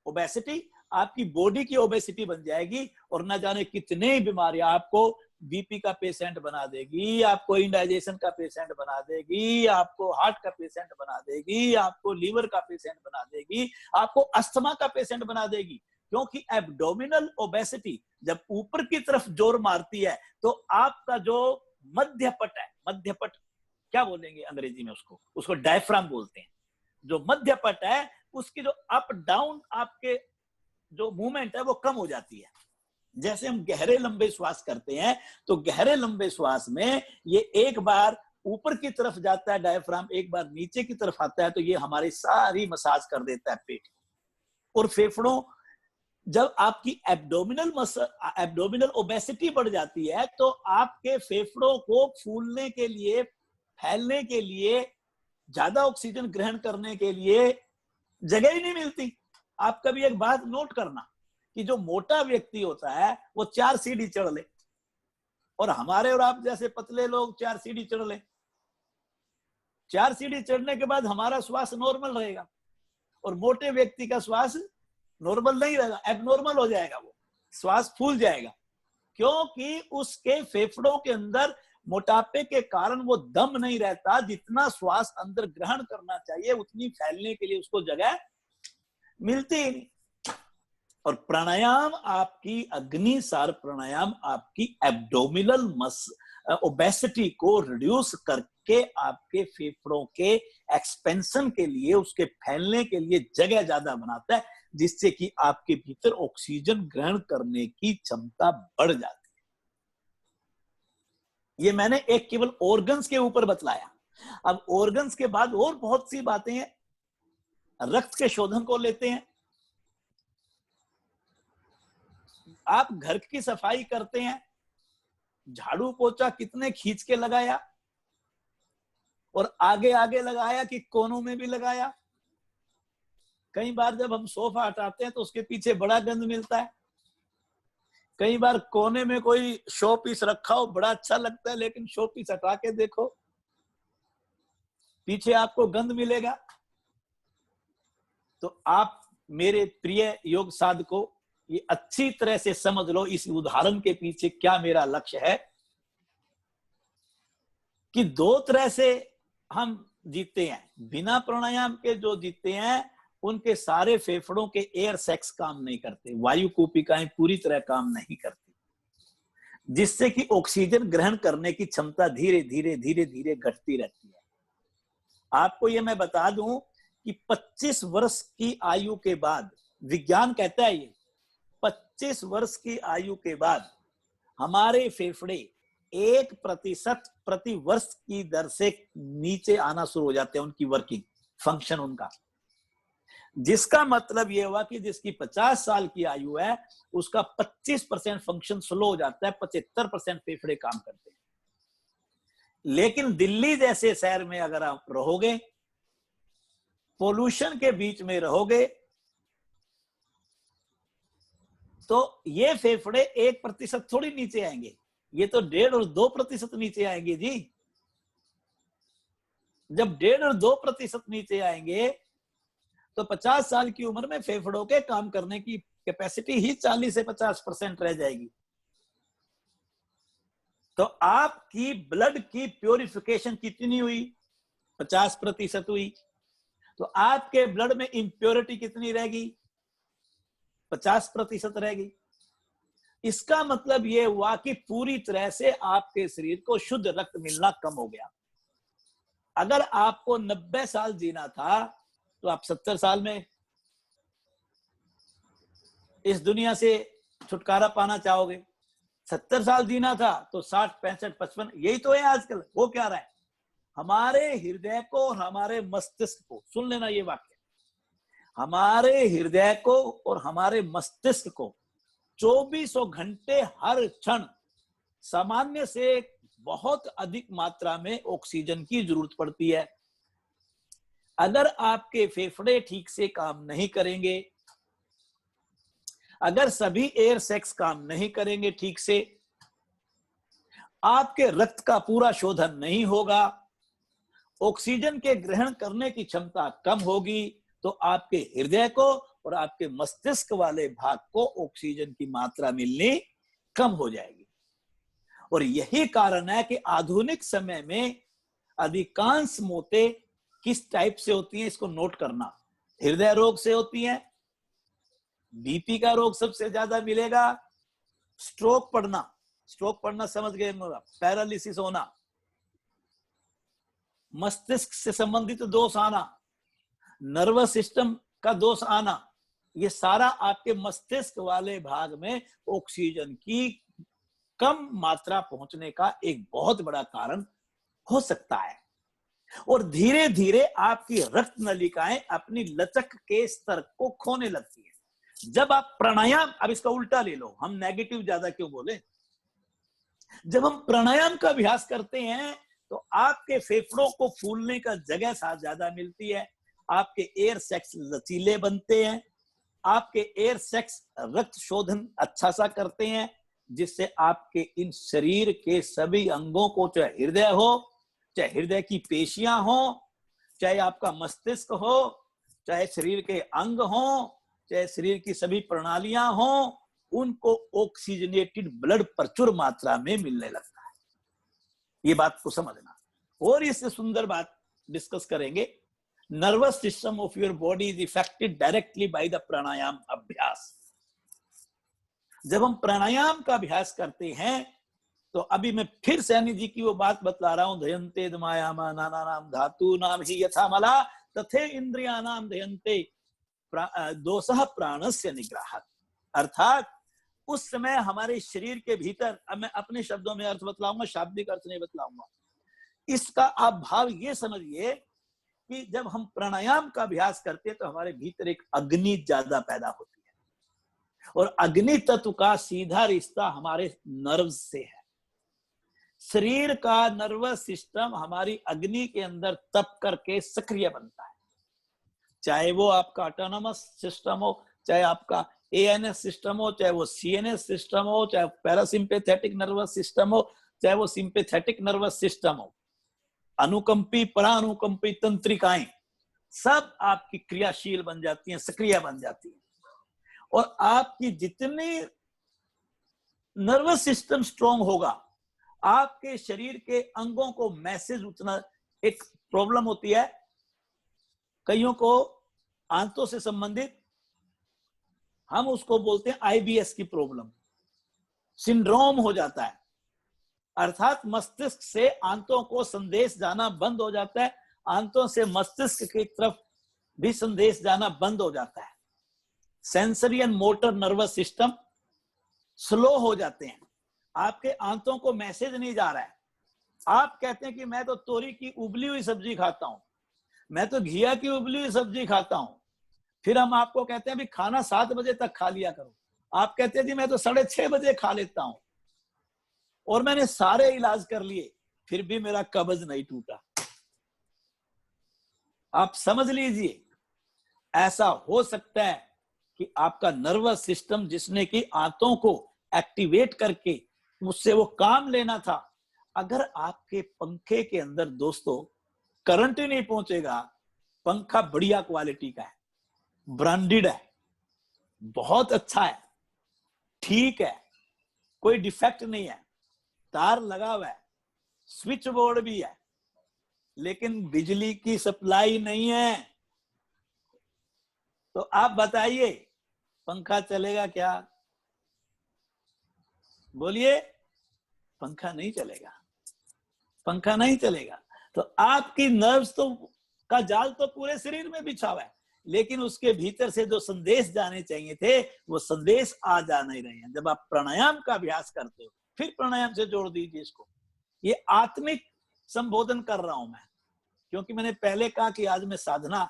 ओबेसिटी आपकी बॉडी की ओबेसिटी बन जाएगी और न जाने कितने बीमारियां आपको बीपी का पेशेंट बना देगी, आपको इंडाइजेशन का पेशेंट बना देगी, आपको हार्ट का पेशेंट बना देगी, आपको लीवर का पेशेंट बना देगी, आपको अस्थमा का पेशेंट बना देगी। क्योंकि एब्डोमिनल ओबेसिटी जब ऊपर की तरफ जोर मारती है तो आपका जो मध्यपट है, मध्यपट क्या बोलेंगे अंग्रेजी में उसको डायफ्राम बोलते हैं। जो मध्यपट है उसकी जो अप डाउन आपके जो मूवमेंट है वो कम हो जाती है। जैसे हम गहरे लंबे श्वास करते हैं तो गहरे लंबे श्वास में ये एक बार ऊपर की तरफ जाता है डायफ्राम, एक बार नीचे की तरफ आता है, तो ये हमारी सारी मसाज कर देता है पेट और फेफड़ों। जब आपकी एब्डोमिनल ओबेसिटी बढ़ जाती है तो आपके फेफड़ों को फूलने के लिए, फैलने के लिए, ज्यादा ऑक्सीजन ग्रहण करने के लिए जगह ही नहीं मिलती। आप कभी एक बात नोट करना कि जो मोटा व्यक्ति होता है वो 4 सीढ़ी चढ़ ले और हमारे और आप जैसे पतले लोग 4 सीढ़ी चढ़ ले। 4 सीढ़ी चढ़ने के बाद हमारा श्वास नॉर्मल रहेगा और मोटे व्यक्ति का श्वास नॉर्मल नहीं रहेगा, एबनॉर्मल हो जाएगा, वो श्वास फूल जाएगा क्योंकि उसके फेफड़ों के अंदर मोटापे के कारण वो दम नहीं रहता। जितना श्वास अंदर ग्रहण करना चाहिए उतनी फैलने के लिए उसको जगह मिलती ही नहीं। और प्राणायाम आपकी अग्निसार प्राणायाम आपकी एब्डोमिनल ओबेसिटी को रिड्यूस करके आपके फेफड़ों के एक्सपेंशन के लिए, उसके फैलने के लिए जगह ज्यादा बनाता है, जिससे कि आपके भीतर ऑक्सीजन ग्रहण करने की क्षमता बढ़ जाती है। ये मैंने एक केवल ऑर्गन्स के ऊपर बतलाया। अब ऑर्गन्स के बाद और बहुत सी बातें हैं। रक्त के शोधन को लेते हैं। आप घर की सफाई करते हैं, झाड़ू पोछा कितने खींच के लगाया, और आगे आगे लगाया कि कोनों में भी लगाया। कई बार जब हम सोफा हटाते हैं तो उसके पीछे बड़ा गंद मिलता है। कई बार कोने में कोई शो पीस रखा हो, बड़ा अच्छा लगता है, लेकिन शो पीस हटा के देखो, पीछे आपको गंद मिलेगा। तो आप मेरे प्रिय योग साधकों, ये अच्छी तरह से समझ लो इस उदाहरण के पीछे क्या मेरा लक्ष्य है, कि दो तरह से हम जीते हैं। बिना प्राणायाम के जो जीते हैं उनके सारे फेफड़ों के एयर सैक्स काम नहीं करते, वायु कूपिकाएं पूरी तरह काम नहीं करती, जिससे कि ऑक्सीजन ग्रहण करने की क्षमता धीरे धीरे धीरे धीरे घटती रहती है। आपको ये मैं बता दूं कि 25 वर्ष की आयु के बाद, विज्ञान कहता है ये 25 वर्ष की आयु के बाद हमारे फेफड़े 1% प्रति वर्ष की दर से नीचे आना शुरू हो जाते हैं, उनकी वर्किंग फंक्शन उनका। जिसका मतलब यह हुआ कि जिसकी 50 साल की आयु है उसका 25% फंक्शन स्लो हो जाता है, 75% फेफड़े काम करते हैं। लेकिन दिल्ली जैसे शहर में अगर आप रहोगे, पोल्यूशन के बीच में रहोगे, तो ये फेफड़े 1% थोड़ी नीचे आएंगे, ये तो 1.5 और 2% नीचे आएंगे जी। जब 1.5 और 2% नीचे आएंगे तो 50 साल की उम्र में फेफड़ों के काम करने की कैपेसिटी ही 40 से 50% रह जाएगी। तो आपकी ब्लड की प्योरिफिकेशन कितनी हुई? 50% हुई। तो आपके ब्लड में इंप्योरिटी कितनी रहेगी? 50% रहेगी। इसका मतलब यह हुआ कि पूरी तरह से आपके शरीर को शुद्ध रक्त मिलना कम हो गया। अगर आपको 90 साल जीना था तो आप 70 साल में इस दुनिया से छुटकारा पाना चाहोगे। 70 साल जीना था तो 60, 65, 55, यही तो है आजकल। वो क्या रहा है, हमारे हृदय को और हमारे मस्तिष्क को, सुन लेना ये वाक्य, हमारे हृदय को और हमारे मस्तिष्क को 2400 घंटे हर क्षण सामान्य से बहुत अधिक मात्रा में ऑक्सीजन की जरूरत पड़ती है। अगर आपके फेफड़े ठीक से काम नहीं करेंगे, अगर सभी एयर सैक्स काम नहीं करेंगे ठीक से, आपके रक्त का पूरा शोधन नहीं होगा, ऑक्सीजन के ग्रहण करने की क्षमता कम होगी, तो आपके हृदय को और आपके मस्तिष्क वाले भाग को ऑक्सीजन की मात्रा मिलनी कम हो जाएगी। और यही कारण है कि आधुनिक समय में अधिकांश मौतें किस टाइप से होती हैं, इसको नोट करना। हृदय रोग से होती हैं, बीपी का रोग सबसे ज्यादा मिलेगा, स्ट्रोक पड़ना समझ गए, पैरालिसिस होना, मस्तिष्क से संबंधित दोष आना, नर्वस सिस्टम का दोष आना, ये सारा आपके मस्तिष्क वाले भाग में ऑक्सीजन की कम मात्रा पहुंचने का एक बहुत बड़ा कारण हो सकता है। और धीरे धीरे आपकी रक्त नलिकाएं अपनी लचक के स्तर को खोने लगती है। जब आप प्राणायाम, अब इसका उल्टा ले लो, हम नेगेटिव ज्यादा क्यों बोले, जब हम प्राणायाम का अभ्यास करते हैं तो आपके फेफड़ों को फूलने का जगह ज्यादा मिलती है, आपके एयर सैक्स लचीले बनते हैं, आपके एयर सैक्स रक्त शोधन अच्छा सा करते हैं, जिससे आपके इन शरीर के सभी अंगों को, चाहे हृदय हो, चाहे हृदय की पेशियां हो, चाहे आपका मस्तिष्क हो, चाहे शरीर के अंग हो, चाहे शरीर की सभी प्रणालियां हो, उनको ऑक्सीजनेटेड ब्लड प्रचुर मात्रा में मिलने लगता है। ये बात को समझना। और इससे सुंदर बात डिस्कस करेंगे, nervous system of your body is affected directly by the pranayama अभ्यास। जब हम प्राणायाम का अभ्यास करते हैं तो अभी मैं फिर सैनी जी की वो बात बतला रहा हूं, धयन्ते मायामा नाना नाम धातु नाम ही यथा मला तथे इंद्रिया नाम धयन्ते दोषः प्राणस्य निग्रहात्। अर्थात उस समय हमारे शरीर के भीतर, अब मैं अपने शब्दों में अर्थ बतलाऊंगा, शाब्दिक अर्थ नहीं बतलाऊंगा, इसका आप भाव ये समझिए कि जब हम प्राणायाम का अभ्यास करते हैं तो हमारे भीतर एक अग्नि ज्यादा पैदा होती है, और अग्नि तत्व का सीधा रिश्ता हमारे नर्व से है। शरीर का नर्वस सिस्टम हमारी अग्नि के अंदर तप करके सक्रिय बनता है, चाहे वो आपका ऑटोनोमस सिस्टम हो, चाहे आपका एएनएस सिस्टम हो, चाहे वो सीएनएस सिस्टम हो, चाहे पैरासिम्पैथेटिक नर्वस सिस्टम हो, चाहे वो सिंपैथेटिक नर्वस सिस्टम हो, अनुकंपी परानुकंपी तंत्रिकाएं सब आपकी क्रियाशील बन जाती हैं, सक्रिय बन जाती हैं, और आपकी जितनी नर्वस सिस्टम स्ट्रांग होगा, आपके शरीर के अंगों को मैसेज उतना, एक प्रॉब्लम होती है कईयों को आंतों से संबंधित, हम उसको बोलते हैं आईबीएस की प्रॉब्लम, सिंड्रोम हो जाता है, अर्थात मस्तिष्क से आंतों को संदेश जाना बंद हो जाता है, आंतों से मस्तिष्क की तरफ भी संदेश जाना बंद हो जाता है, sensory and motor nervous system slow हो जाते हैं, आपके आंतों को मैसेज नहीं जा रहा है। आप कहते हैं कि मैं तो तोरी की उबली हुई सब्जी खाता हूं, मैं तो घिया की उबली हुई सब्जी खाता हूं, फिर हम आपको कहते हैं भी खाना 7 बजे तक खा लिया करो, आप कहते हैं जी मैं तो 6:30 बजे खा लेता हूं, और मैंने सारे इलाज कर लिए फिर भी मेरा कब्ज नहीं टूटा। आप समझ लीजिए, ऐसा हो सकता है कि आपका नर्वस सिस्टम जिसने कि आंतों को एक्टिवेट करके मुझसे वो काम लेना था, अगर आपके पंखे के अंदर दोस्तों करंट ही नहीं पहुंचेगा, पंखा बढ़िया क्वालिटी का है, ब्रांडेड है, बहुत अच्छा है, ठीक है, कोई डिफेक्ट नहीं है, तार लगा हुआ है, स्विच बोर्ड भी है, लेकिन बिजली की सप्लाई नहीं है, तो आप बताइए पंखा चलेगा क्या? बोलिए, पंखा नहीं चलेगा, पंखा नहीं चलेगा। तो आपकी नर्व्स तो का जाल तो पूरे शरीर में बिछा हुआ है, लेकिन उसके भीतर से जो संदेश जाने चाहिए थे वो संदेश आ जा नहीं रहे हैं। जब आप प्राणायाम का अभ्यास करते हो, फिर प्राणायाम से जोड़ दीजिए इसको, ये आत्मिक संबोधन कर रहा हूं मैं, क्योंकि मैंने पहले कहा कि आज मैं साधना,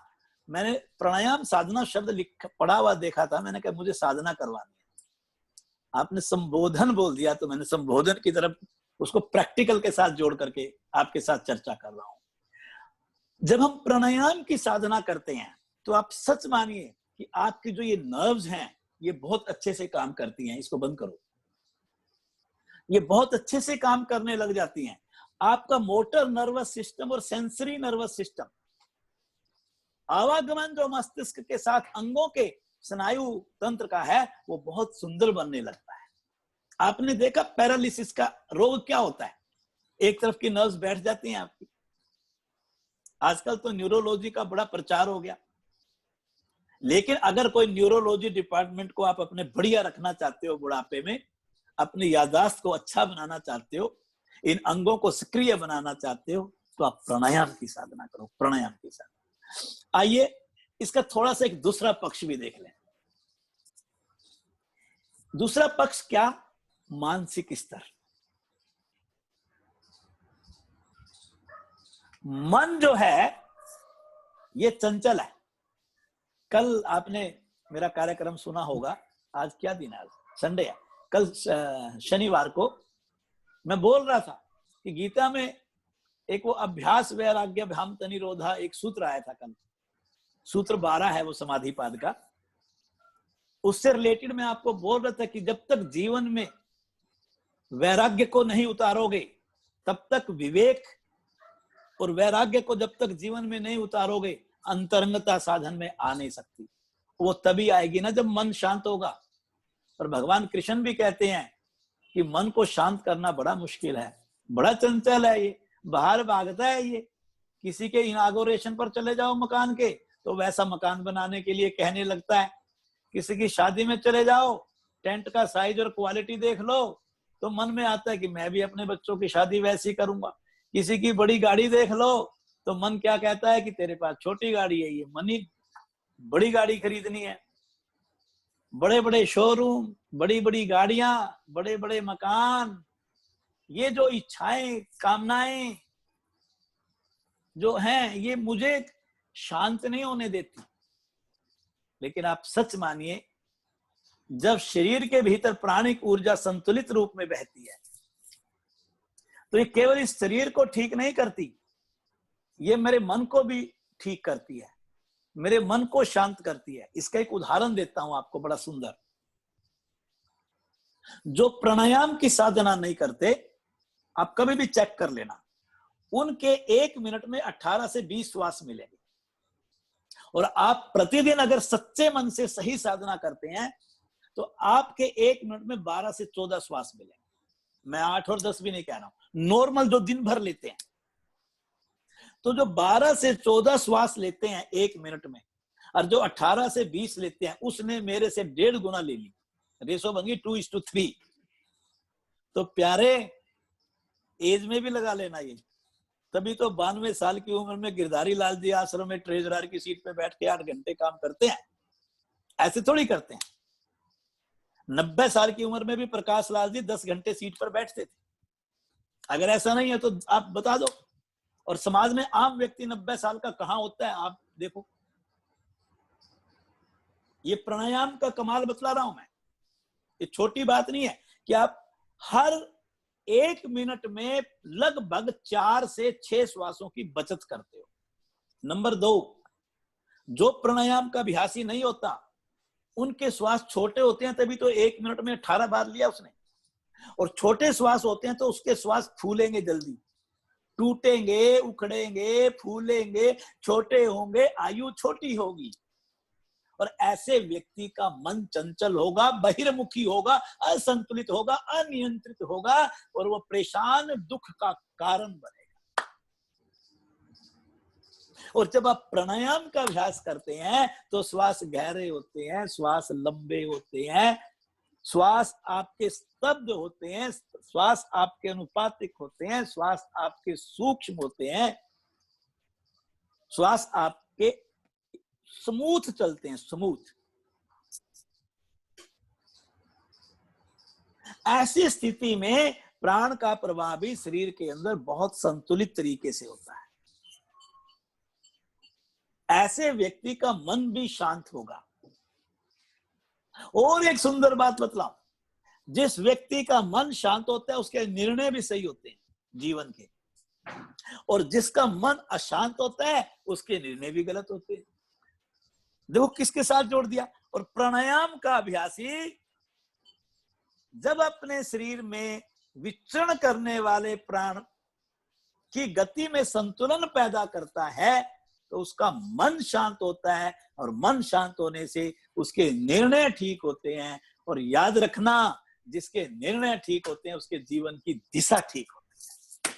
मैंने प्राणायाम साधना शब्द पढ़ा हुआ देखा था, मैंने कहा मुझे साधना करवानी है, आपने संबोधन बोल दिया तो मैंने संबोधन की तरफ उसको प्रैक्टिकल के साथ जोड़ करके आपके साथ चर्चा कर रहा हूं। जब हम प्राणायाम की साधना करते हैं तो आप सच मानिए कि आपकी जो ये नर्व्स हैं ये बहुत अच्छे से काम करती हैं। इसको बंद करो, ये बहुत अच्छे से काम करने लग जाती हैं। आपका मोटर नर्वस सिस्टम और सेंसरी नर्वस सिस्टम, आवागमन जो मस्तिष्क के साथ अंगों के स्नायु तंत्र का है वो बहुत सुंदर बनने लगता है। आपने देखा पैरालिसिस का रोग क्या होता है, एक तरफ की नर्व्स बैठ जाती हैं आपकी। आजकल तो न्यूरोलॉजी का बड़ा प्रचार हो गया, लेकिन अगर कोई न्यूरोलॉजी डिपार्टमेंट को आप अपने बढ़िया रखना चाहते हो, बुढ़ापे में अपनी याददाश्त को अच्छा बनाना चाहते हो, इन अंगों को सक्रिय बनाना चाहते हो, तो आप प्राणायाम की साधना करो, प्राणायाम की साधना। आइए इसका थोड़ा सा एक दूसरा पक्ष भी देख लें। दूसरा पक्ष क्या? मानसिक स्तर। मन जो है ये चंचल है। कल आपने मेरा कार्यक्रम सुना होगा, आज क्या दिन है? आज संडे है। कल शनिवार को मैं बोल रहा था कि गीता में एक वो अभ्यास वैराग्य भ्रांत निरोधा एक सूत्र आया था कल, सूत्र 12 है वो समाधिपाद का। उससे रिलेटेड मैं आपको बोल रहा था कि जब तक जीवन में वैराग्य को नहीं उतारोगे तब तक विवेक, और वैराग्य को जब तक जीवन में नहीं उतारोगे अंतरंगता साधन में आ नहीं सकती। वो तभी आएगी ना जब मन शांत होगा। और भगवान कृष्ण भी कहते हैं कि मन को शांत करना बड़ा मुश्किल है, बड़ा चंचल है, ये बाहर भागता है। ये किसी के इनागोरेशन पर चले जाओ मकान के तो वैसा मकान बनाने के लिए कहने लगता है, किसी की शादी में चले जाओ टेंट का साइज और क्वालिटी देख लो तो मन में आता है कि मैं भी अपने बच्चों की शादी वैसी करूंगा। किसी की बड़ी गाड़ी देख लो तो मन क्या कहता है कि तेरे पास छोटी गाड़ी है, ये मन ही बड़ी गाड़ी खरीदनी है। बड़े बड़े शोरूम, बड़ी बड़ी गाड़ियां, बड़े बड़े मकान, ये जो इच्छाएं कामनाएं जो हैं ये मुझे शांत नहीं होने देती। लेकिन आप सच मानिए, जब शरीर के भीतर प्राणिक ऊर्जा संतुलित रूप में बहती है तो ये केवल इस शरीर को ठीक नहीं करती, ये मेरे मन को भी ठीक करती है, मेरे मन को शांत करती है। इसका एक उदाहरण देता हूं आपको बड़ा सुंदर। जो प्राणायाम की साधना नहीं करते, आप कभी भी चेक कर लेना, उनके 1 मिनट में 18 से 20 श्वास मिलेंगे। और आप प्रतिदिन अगर सच्चे मन से सही साधना करते हैं तो आपके 1 मिनट में 12 से 14 श्वास मिलेंगे। मैं 8 और 10 भी नहीं कह रहा हूं, नॉर्मल जो दिन भर लेते हैं। तो जो 12 से 14 श्वास लेते हैं 1 मिनट में, और जो 18 से 20 लेते हैं, उसने मेरे से 1.5 गुना ले ली। रेशो बन गई 2:3। तो प्यारे, एज में भी लगा लेना ये। तभी तो 92 साल की उम्र में गिरधारी लाल जी आश्रम में ट्रेजरर की सीट पे बैठ के 8 घंटे काम करते हैं। ऐसे थोड़ी करते हैं। 90 साल की उम्र में भी प्रकाश लाल जी 10 घंटे सीट पर बैठते थे। अगर ऐसा नहीं है तो आप बता दो। और समाज में आम व्यक्ति 90 साल का कहां होता है, आप देखो। ये प्राणायाम का कमाल बतला रहा हूं मैं। ये छोटी बात नहीं है कि आप हर 1 मिनट में लगभग 4 से 6 श्वासों की बचत करते हो। नंबर 2, जो प्राणायाम का अभ्यासी नहीं होता, उनके श्वास छोटे होते हैं, तभी तो 1 मिनट में 18 बार लिया उसने। और छोटे श्वास होते हैं तो उसके श्वास फूलेंगे जल्दी, टूटेंगे, उखड़ेंगे, फूलेंगे, छोटे होंगे, आयु छोटी होगी। और ऐसे व्यक्ति का मन चंचल होगा, बहिर्मुखी होगा, असंतुलित होगा, अनियंत्रित होगा, और वो परेशान, दुख का कारण बनेगा। और जब आप प्राणायाम का अभ्यास करते हैं तो श्वास गहरे होते हैं, श्वास लंबे होते हैं, श्वास आपके स्तब्ध होते हैं, श्वास आपके अनुपातिक होते हैं, श्वास आपके सूक्ष्म होते हैं, श्वास आपके स्मूथ चलते हैं, स्मूथ। ऐसी स्थिति में प्राण का प्रवाह भी शरीर के अंदर बहुत संतुलित तरीके से होता है। ऐसे व्यक्ति का मन भी शांत होगा। और एक सुंदर बात बतलाऊं, जिस व्यक्ति का मन शांत होता है उसके निर्णय भी सही होते हैं जीवन के, और जिसका मन अशांत होता है उसके निर्णय भी गलत होते हैं। देखो किसके साथ जोड़ दिया। और प्राणायाम का अभ्यासी जब अपने शरीर में विचरण करने वाले प्राण की गति में संतुलन पैदा करता है तो उसका मन शांत होता है, और मन शांत होने से उसके निर्णय ठीक होते हैं। और याद रखना, जिसके निर्णय ठीक होते हैं उसके जीवन की दिशा ठीक होती है।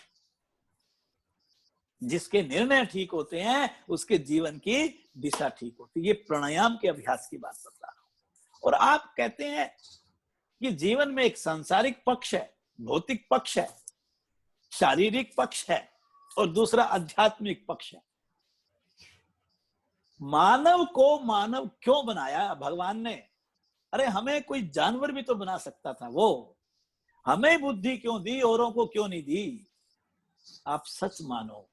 जिसके निर्णय ठीक होते हैं उसके जीवन की दिशा ठीक होती है। ये प्राणायाम के अभ्यास की बात बता रहा हूं। और आप कहते हैं कि जीवन में एक सांसारिक पक्ष है, भौतिक पक्ष है, शारीरिक पक्ष है, और दूसरा आध्यात्मिक पक्ष है। मानव को मानव क्यों बनाया भगवान ने? अरे हमें कोई जानवर भी तो बना सकता था। वो हमें बुद्धि क्यों दी, औरों को क्यों नहीं दी? आप सच मानो,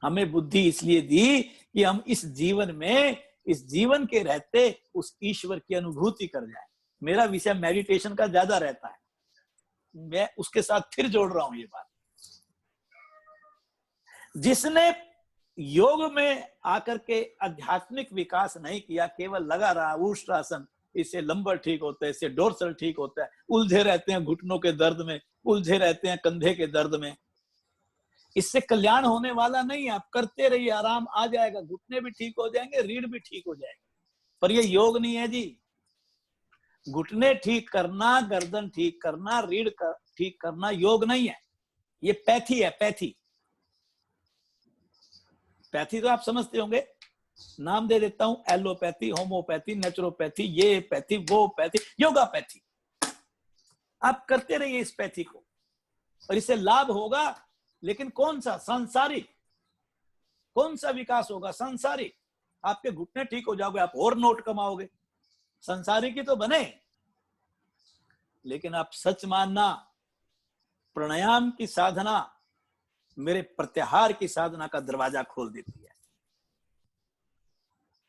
हमें बुद्धि इसलिए दी कि हम इस जीवन में, इस जीवन के रहते उस ईश्वर की अनुभूति कर जाए। मेरा विषय मेडिटेशन का ज्यादा रहता है, मैं उसके साथ फिर जोड़ रहा हूं ये बात। जिसने योग में आकर के आध्यात्मिक विकास नहीं किया, केवल लगा रहा उष्ट्रासन, इससे लंबर ठीक होता है, इससे डोर्सल ठीक होता है, उलझे रहते हैं घुटनों के दर्द में, उलझे रहते हैं कंधे के दर्द में, इससे कल्याण होने वाला नहीं है। आप करते रहिए, आराम आ जाएगा, घुटने भी ठीक हो जाएंगे, रीढ़ भी ठीक हो जाएगी। पर ये योग नहीं है जी। घुटने ठीक करना, गर्दन ठीक करना, रीढ़ ठीक करना योग नहीं है, ये पैथी है। पैथी पैथी तो आप समझते होंगे, नाम दे देता हूं, एलोपैथी, होम्योपैथी, नेचुरोपैथी, ये पैथी, वो पैथी, योगापैथी। आप करते रहिए इस पैथी को, और इससे लाभ होगा, लेकिन कौन सा? सांसारिक। कौन सा विकास होगा? सांसारिक। आपके घुटने ठीक हो जाओगे, आप और नोट कमाओगे, सांसारिक ही तो बने। लेकिन आप सच मानना, प्राणायाम की साधना मेरे प्रत्याहार की साधना का दरवाजा खोल देती है,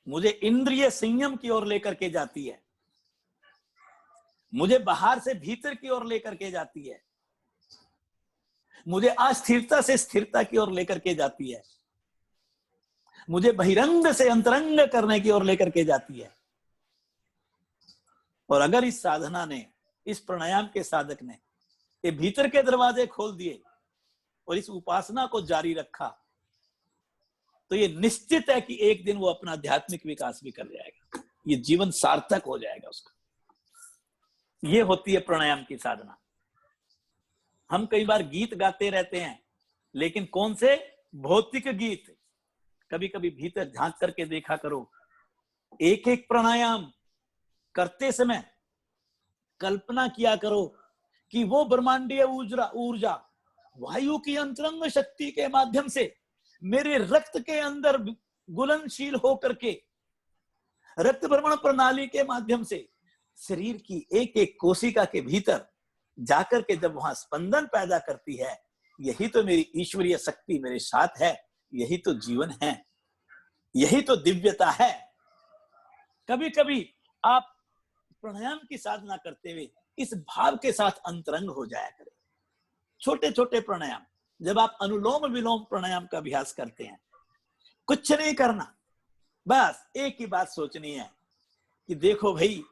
मुझे इंद्रिय संयम की ओर लेकर के जाती है, मुझे बाहर से भीतर की ओर लेकर के जाती है, मुझे अस्थिरता से स्थिरता की ओर लेकर के जाती है, मुझे बहिरंग से अंतरंग करने की ओर लेकर के जाती है। और अगर इस साधना ने, इस प्राणायाम के साधक ने ये भीतर के दरवाजे खोल दिए और इस उपासना को जारी रखा, तो ये निश्चित है कि एक दिन वो अपना आध्यात्मिक विकास भी कर जाएगा, ये जीवन सार्थक हो जाएगा उसका। ये होती है प्राणायाम की साधना। हम कई बार गीत गाते रहते हैं, लेकिन कौन से? भौतिक गीत। कभी कभी भीतर झांक करके देखा करो, एक एक प्राणायाम करते समय कल्पना किया करो कि वो ब्रह्मांडीय ऊर्जा वायु की अंतरंग शक्ति के माध्यम से मेरे रक्त के अंदर गुलनशील होकर के रक्त भ्रमण प्रणाली के माध्यम से शरीर की एक एक कोशिका के भीतर जाकर के जब वहां स्पंदन पैदा करती है, यही तो मेरी ईश्वरीय शक्ति मेरे साथ है, यही तो जीवन है, यही तो दिव्यता है। कभी कभी आप प्राणायाम की साधना करते हुए इस भाव के साथ अंतरंग हो जाया करें। छोटे छोटे प्राणायाम, जब आप अनुलोम विलोम प्राणायाम का अभ्यास करते हैं, कुछ नहीं करना, बस एक ही बात सोचनी है कि देखो भाई,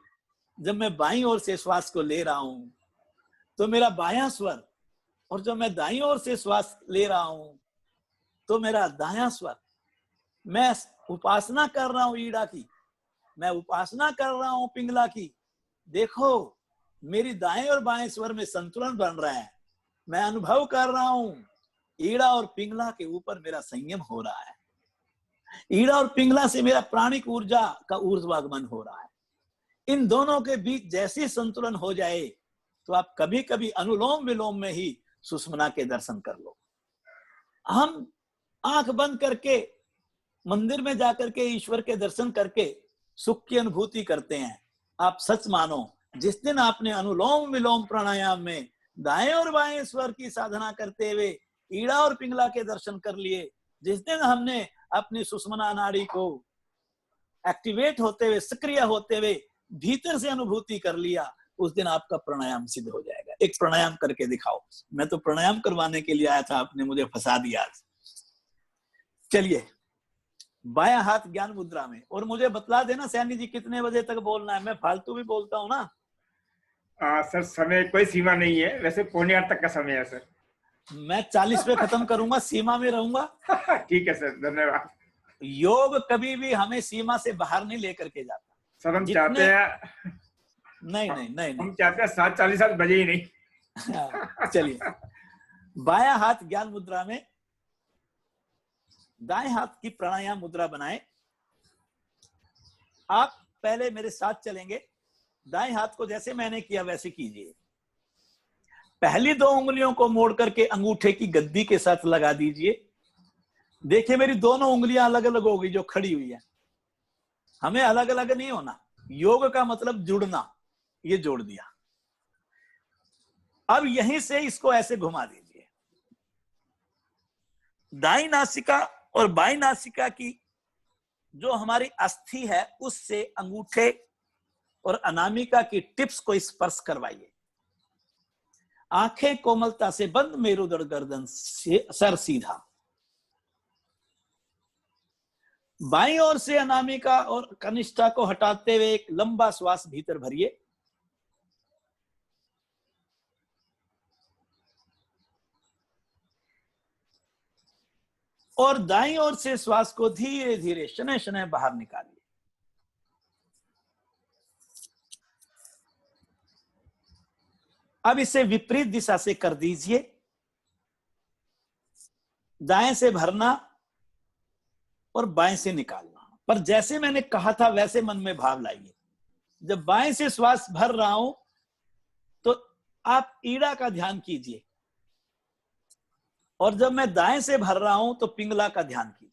जब मैं बाईं ओर से श्वास को ले रहा हूं तो मेरा बायां स्वर, और जब मैं दाईं ओर से श्वास ले रहा हूं तो मेरा दायां स्वर। मैं उपासना कर रहा हूं ईड़ा की, मैं उपासना कर रहा हूं पिंगला की। देखो मेरी दाएं और बाएं स्वर में संतुलन बन रहा है, मैं अनुभव कर रहा हूं ईड़ा और पिंगला के ऊपर मेरा संयम हो रहा है, ईड़ा और पिंगला से मेरा प्राणिक ऊर्जा का ऊर्ध्वागमन हो रहा है। इन दोनों के बीच जैसे संतुलन हो जाए तो आप कभी कभी अनुलोम विलोम में ही सुषुम्ना के दर्शन कर लो। हम आंख बंद करके मंदिर में जाकर के ईश्वर के दर्शन करके सुख की अनुभूति करते हैं। आप सच मानो, जिस दिन आपने अनुलोम विलोम प्राणायाम में दाएं और बाएं स्वर की साधना करते हुए ईड़ा और पिंगला के दर्शन कर लिए, जिस दिन हमने अपनी सुषुम्ना नाड़ी को एक्टिवेट होते हुए, सक्रिय होते हुए भीतर से अनुभूति कर लिया, उस दिन आपका प्राणायाम सिद्ध हो जाएगा। एक प्राणायाम करके दिखाओ। मैं तो प्राणायाम करवाने के लिए आया था, आपने मुझे फंसा दिया। चलिए, बायां हाथ ज्ञान मुद्रा में। और मुझे बतला देना सैनी जी कितने बजे तक बोलना है, मैं फालतू भी बोलता हूँ ना। सर समय कोई सीमा नहीं है, वैसे 7:45 तक का समय है सर। मैं 40 पे खत्म करूंगा, सीमा में रहूंगा। ठीक है सर, धन्यवाद। योग कभी भी हमें सीमा से बाहर नहीं लेकर के जाता सर। हम चाहते हैं नहीं, हम चाहते हैं 7:40 बजे ही नहीं। चलिए, बायां हाथ ज्ञान मुद्रा में, दाएं हाथ की प्राणायाम मुद्रा बनाएं। आप पहले मेरे साथ चलेंगे, दाएं हाथ को जैसे मैंने किया वैसे कीजिए। पहली 2 उंगलियों को मोड़ करके अंगूठे की गद्दी के साथ लगा दीजिए। देखिए मेरी दोनों उंगलियां अलग अलग होगी जो खड़ी हुई है। हमें अलग अलग नहीं होना। योग का मतलब जुड़ना, ये जोड़ दिया। अब यहीं से इसको ऐसे घुमा दीजिए। दाई नासिका और बाई नासिका की जो हमारी अस्थि है उससे अंगूठे और अनामिका की टिप्स को स्पर्श करवाइए। आंखें कोमलता से बंद, मेरुदंड गर्दन से सर सीधा। बाईं ओर से अनामिका और कनिष्ठा को हटाते हुए एक लंबा श्वास भीतर भरिए। और दाईं ओर से श्वास को धीरे धीरे शनय शनय बाहर निकालिए। अब इसे विपरीत दिशा से कर दीजिए। दाएं से भरना और बाएं से निकालना, पर जैसे मैंने कहा था वैसे मन में भाव लाइए। जब बाएं से श्वास भर रहा हूं तो आप ईड़ा का ध्यान कीजिए, और जब मैं दाएं से भर रहा हूं तो पिंगला का ध्यान कीजिए।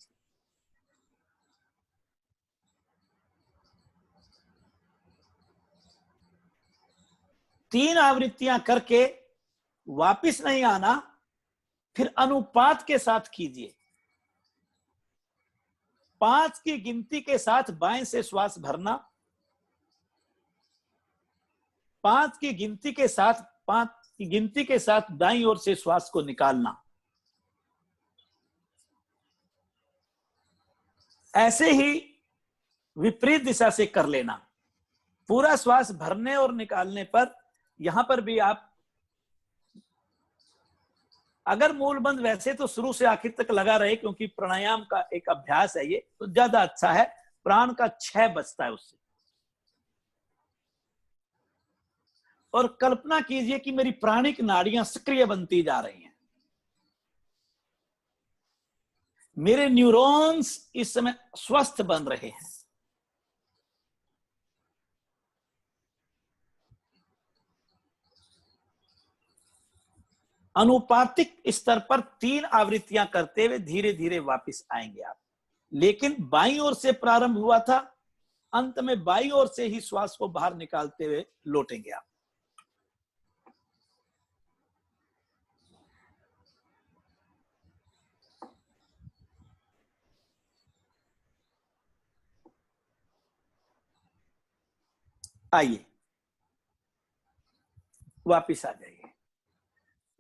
तीन आवृत्तियां करके वापिस नहीं आना, फिर अनुपात के साथ कीजिए। 5 की गिनती के साथ बाएं से श्वास भरना, 5 की गिनती के साथ दाईं ओर से श्वास को निकालना। ऐसे ही विपरीत दिशा से कर लेना। पूरा श्वास भरने और निकालने पर यहां पर भी आप, अगर मूल बंद वैसे तो शुरू से आखिर तक लगा रहे, क्योंकि प्राणायाम का एक अभ्यास है ये, तो ज्यादा अच्छा है। प्राण का क्षय बचता है उससे। और कल्पना कीजिए कि मेरी प्राणिक नाड़ियां सक्रिय बनती जा रही हैं। मेरे न्यूरॉन्स इस समय स्वस्थ बन रहे हैं। अनुपातिक स्तर पर 3 आवृत्तियां करते हुए धीरे धीरे वापस आएंगे आप। लेकिन बाईं ओर से प्रारंभ हुआ था, अंत में बाईं ओर से ही श्वास को बाहर निकालते हुए लौटेंगे आप। आइए वापिस आ जाइए।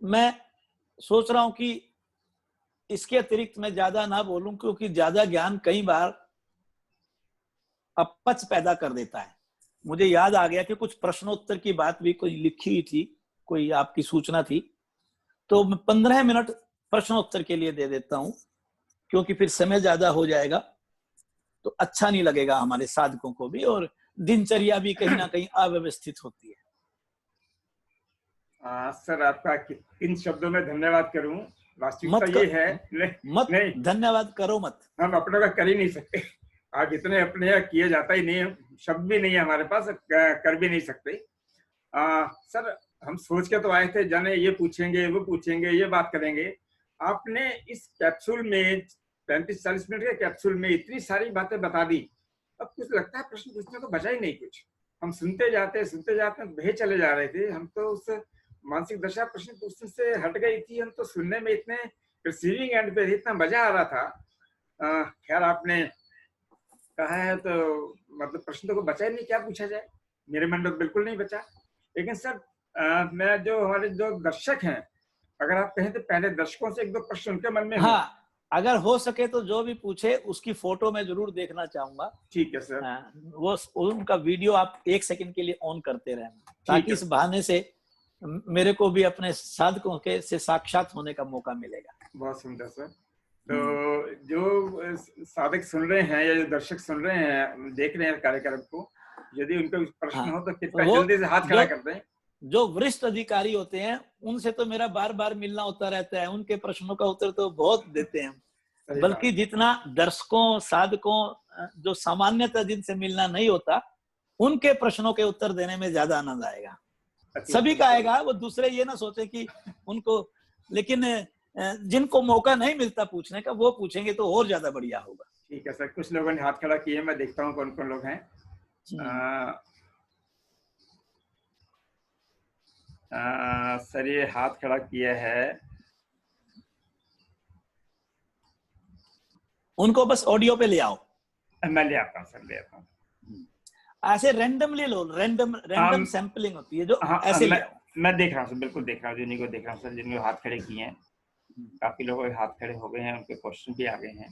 मैं सोच रहा हूं कि इसके अतिरिक्त मैं ज्यादा ना बोलूं, क्योंकि ज्यादा ज्ञान कई बार अपच पैदा कर देता है। मुझे याद आ गया कि कुछ प्रश्नोत्तर की बात भी कोई लिखी हुई थी, कोई आपकी सूचना थी, तो मैं 15 मिनट प्रश्नोत्तर के लिए दे देता हूं, क्योंकि फिर समय ज्यादा हो जाएगा तो अच्छा नहीं लगेगा हमारे साधकों को भी, और दिनचर्या भी कहीं ना कहीं अव्यवस्थित होती है। सर आपका इन शब्दों में धन्यवाद करूं। वास्तविकता ये है, नहीं धन्यवाद करो मत, हम अपनों का कर ही नहीं सकते। आप इतने अपने किए जाता ही नहीं, शब्द भी नहीं है हमारे पास, कर भी नहीं सकते। सर हम सोच के तो आए थे, जाने ये पूछेंगे वो पूछेंगे, ये बात करेंगे। आपने इस कैप्सूल में 35-40 मिनट के कैप्सूल में इतनी सारी बातें बता दी, अब कुछ लगता है प्रश्न पूछने को बचा ही नहीं कुछ। हम सुनते जाते बहे चले जा रहे थे। हम तो उस मानसिक दशा प्रश्न पूछने से हट गई थी। हम तो सुनने में इतने रिसीविंग एंड पे इतना मजा आ रहा था। खैर आपने कहा है तो मतलब प्रश्न को बचा ही नहीं, क्या पूछा जाए, मेरे मन में बिल्कुल नहीं बचा। लेकिन सर मैं जो हमारे जो दर्शक हैं, अगर आप कहें तो पहले दर्शकों से 1-2 प्रश्न उनके मन में हाँ, अगर हो सके तो जो भी पूछे उसकी फोटो मैं जरूर देखना चाहूंगा। ठीक है सर। वो उनका वीडियो आप 1 सेकंड के लिए ऑन करते रहना, ताकि इस बहाने से मेरे को भी अपने साधकों के से साक्षात होने का मौका मिलेगा। बहुत सुंदर सर। तो जो साधक सुन रहे हैं या जो दर्शक सुन रहे हैं, देख रहे हैं कार्यक्रम को, यदि उनका प्रश्न हो तो कृपया जल्दी से हाथ खड़ा कर दें। जो वरिष्ठ अधिकारी होते हैं उनसे तो मेरा बार बार मिलना होता रहता है, उनके प्रश्नों का उत्तर तो बहुत देते हैं, बल्कि जितना दर्शकों साधकों जो सामान्यतः जिनसे मिलना नहीं होता, उनके प्रश्नों के उत्तर देने में ज्यादा आनंद आएगा। सभी का आएगा, वो दूसरे ये ना सोचे कि उनको, लेकिन जिनको मौका नहीं मिलता पूछने का वो पूछेंगे तो और ज्यादा बढ़िया होगा। ठीक है सर। कुछ लोगों ने हाथ खड़ा किए, मैं देखता हूँ कौन कौन लोग हैं। सर ये हाथ खड़ा किया है, उनको बस ऑडियो पे ले आओ। मैं ले आता हूँ सर, ले आता हूँ। ऐसे रैंडमली लो, रैंडम सैंपलिंग होती है जो ऐसे ले आओ। मैं देख रहा हूँ सर, बिल्कुल देख रहा हूँ, जिन्हीं को देख रहा हूँ सर, जिनको हाथ खड़े किए हैं। काफी लोगों के हाथ खड़े हो गए हैं, उनके क्वेश्चन भी आ गए हैं।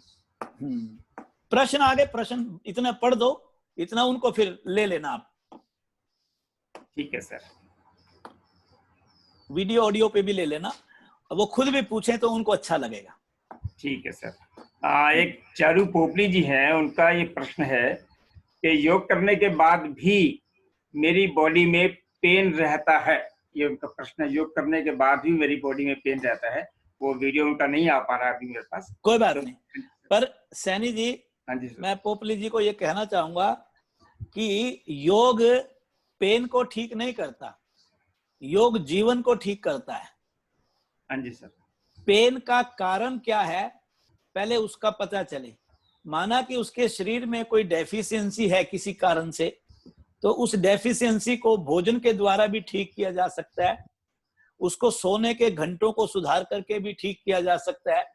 प्रश्न आ गए, प्रश्न इतना पढ़ दो, इतना उनको फिर ले लेना आप। ठीक है सर। वीडियो ऑडियो पे भी ले लेना, वो खुद भी पूछें तो उनको अच्छा लगेगा। ठीक है सर। एक चारू पोपली जी हैं, उनका ये प्रश्न है कि योग करने के बाद भी मेरी बॉडी में पेन रहता है। ये उनका प्रश्न है, योग करने के बाद भी मेरी बॉडी में पेन रहता है। वो वीडियो उनका नहीं आ पा रहा अभी मेरे पास। कोई बात नहीं, पर सैनी जी, हाँ जी सर। मैं पोपली जी को ये कहना चाहूंगा कि योग पेन को ठीक नहीं करता, योग जीवन को ठीक करता है। हाँ जी सर। पेन का कारण क्या है पहले उसका पता चले। माना कि उसके शरीर में कोई डेफिशिएंसी है किसी कारण से, तो उस डेफिशिएंसी को भोजन के द्वारा भी ठीक किया जा सकता है, उसको सोने के घंटों को सुधार करके भी ठीक किया जा सकता है,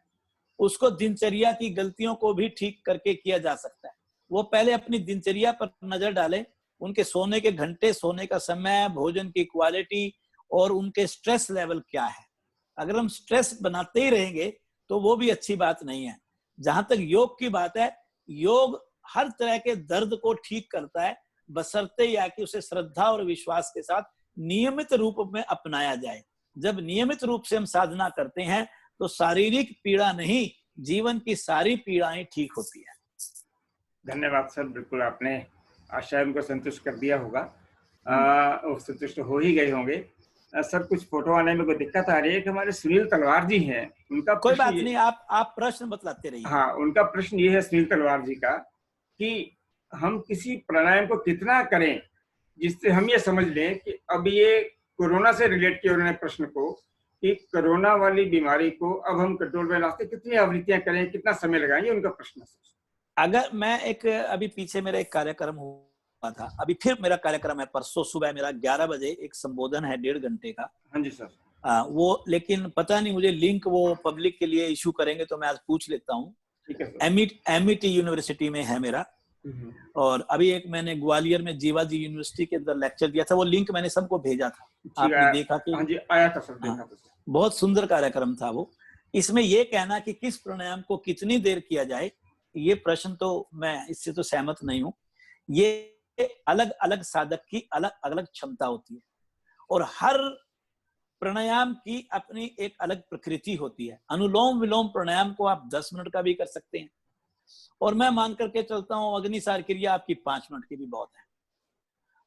उसको दिनचर्या की गलतियों को भी ठीक करके किया जा सकता है। वो पहले अपनी दिनचर्या पर नजर डालें, उनके सोने के घंटे, सोने का समय, भोजन की क्वालिटी और उनके स्ट्रेस लेवल क्या है। अगर हम स्ट्रेस बनाते ही रहेंगे तो वो भी अच्छी बात नहीं है। जहां तक योग की बात है, योग हर तरह के दर्द को ठीक करता है, बशर्ते या कि उसे श्रद्धा और विश्वास के साथ नियमित रूप में अपनाया जाए। जब नियमित रूप से हम साधना करते हैं तो शारीरिक पीड़ा नहीं, जीवन की सारी पीड़ाएं ठीक होती है। धन्यवाद सर, बिल्कुल आपने आशा उनको संतुष्ट कर दिया होगा, और संतुष्ट हो ही गए होंगे। सर कुछ फोटो आने में कोई दिक्कत आ रही है कि हमारे सुनील तलवार जी हैं, उनका कोई बात नहीं, आप प्रश्न बतलाते रहिए। हाँ, उनका प्रश्न ये है सुनील तलवार जी का कि हम किसी प्राणायाम को कितना करें जिससे हम ये समझ लें कि अब ये कोरोना से रिलेट किया उन्होंने प्रश्न को कि कोरोना वाली बीमारी को अब हम कंट्रोल में लाते कितनी आवृत्तियां करें, कितना समय लगाएंगे, उनका प्रश्न है। अगर मैं अभी पीछे मेरा एक कार्यक्रम हुआ था, अभी फिर मेरा कार्यक्रम है परसों सुबह, मेरा 11 बजे एक संबोधन है 1.5 घंटे का। हाँ जी सर। वो लेकिन पता नहीं मुझे लिंक वो पब्लिक के लिए इशू करेंगे तो मैं आज पूछ लेता हूँ। ठीक है। MIT यूनिवर्सिटी में है मेरा, और अभी एक मैंने ग्वालियर में जीवाजी यूनिवर्सिटी के अंदर लेक्चर दिया था, वो लिंक मैंने सबको भेजा था, आपने देखा कि? हाँ जी, आया था सर, देखा था। बहुत सुंदर कार्यक्रम था वो। इसमें ये कहना कि किस प्राणायाम को कितनी देर किया जाए, ये प्रश्न तो मैं इससे तो सहमत नहीं हूँ। ये अलग अलग साधक की अलग अलग क्षमता होती है और हर प्राणायाम की अपनी एक अलग प्रकृति होती है। अनुलोम विलोम प्राणायाम को आप 10 मिनट का भी कर सकते हैं, और मैं मान करके चलता हूँ अग्निसार क्रिया आपकी 5 मिनट की भी बहुत है।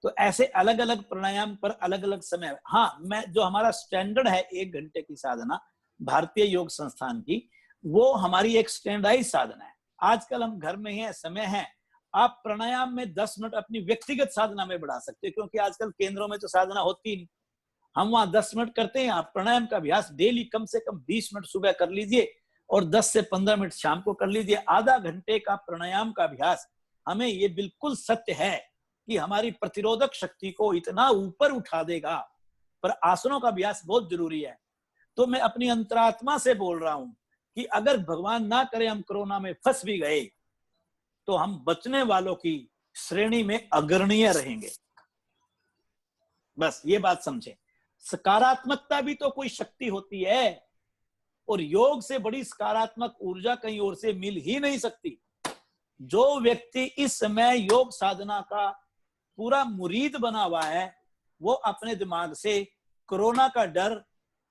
तो ऐसे अलग अलग प्राणायाम पर अलग अलग समय। हाँ, मैं जो हमारा स्टैंडर्ड है 1 घंटे की साधना भारतीय योग संस्थान की, वो हमारी एक स्टैंडर्डाइज साधना है। आजकल हम घर में हैं, समय है, आप प्राणायाम में 10 मिनट अपनी व्यक्तिगत साधना में बढ़ा सकते हैं, क्योंकि आजकल केंद्रों में तो साधना होती नहीं। हम वहां 10 मिनट करते हैं। आप प्राणायाम का अभ्यास डेली कम से कम 20 मिनट सुबह कर लीजिए और 10 से 15 मिनट शाम को कर लीजिए। आधा घंटे का प्राणायाम का अभ्यास, हमें ये बिल्कुल सत्य है कि हमारी प्रतिरोधक शक्ति को इतना ऊपर उठा देगा। पर आसनों का अभ्यास बहुत जरूरी है। तो मैं अपनी अंतरात्मा से बोल रहा हूं कि अगर भगवान ना करे हम कोरोना में फंस भी गए तो हम बचने वालों की श्रेणी में अग्रणीय रहेंगे। बस ये बात समझे। सकारात्मकता भी तो कोई शक्ति होती है, और योग से बड़ी सकारात्मक ऊर्जा कहीं और से मिल ही नहीं सकती। जो व्यक्ति इस समय योग साधना का पूरा मुरीद बना हुआ है, वो अपने दिमाग से कोरोना का डर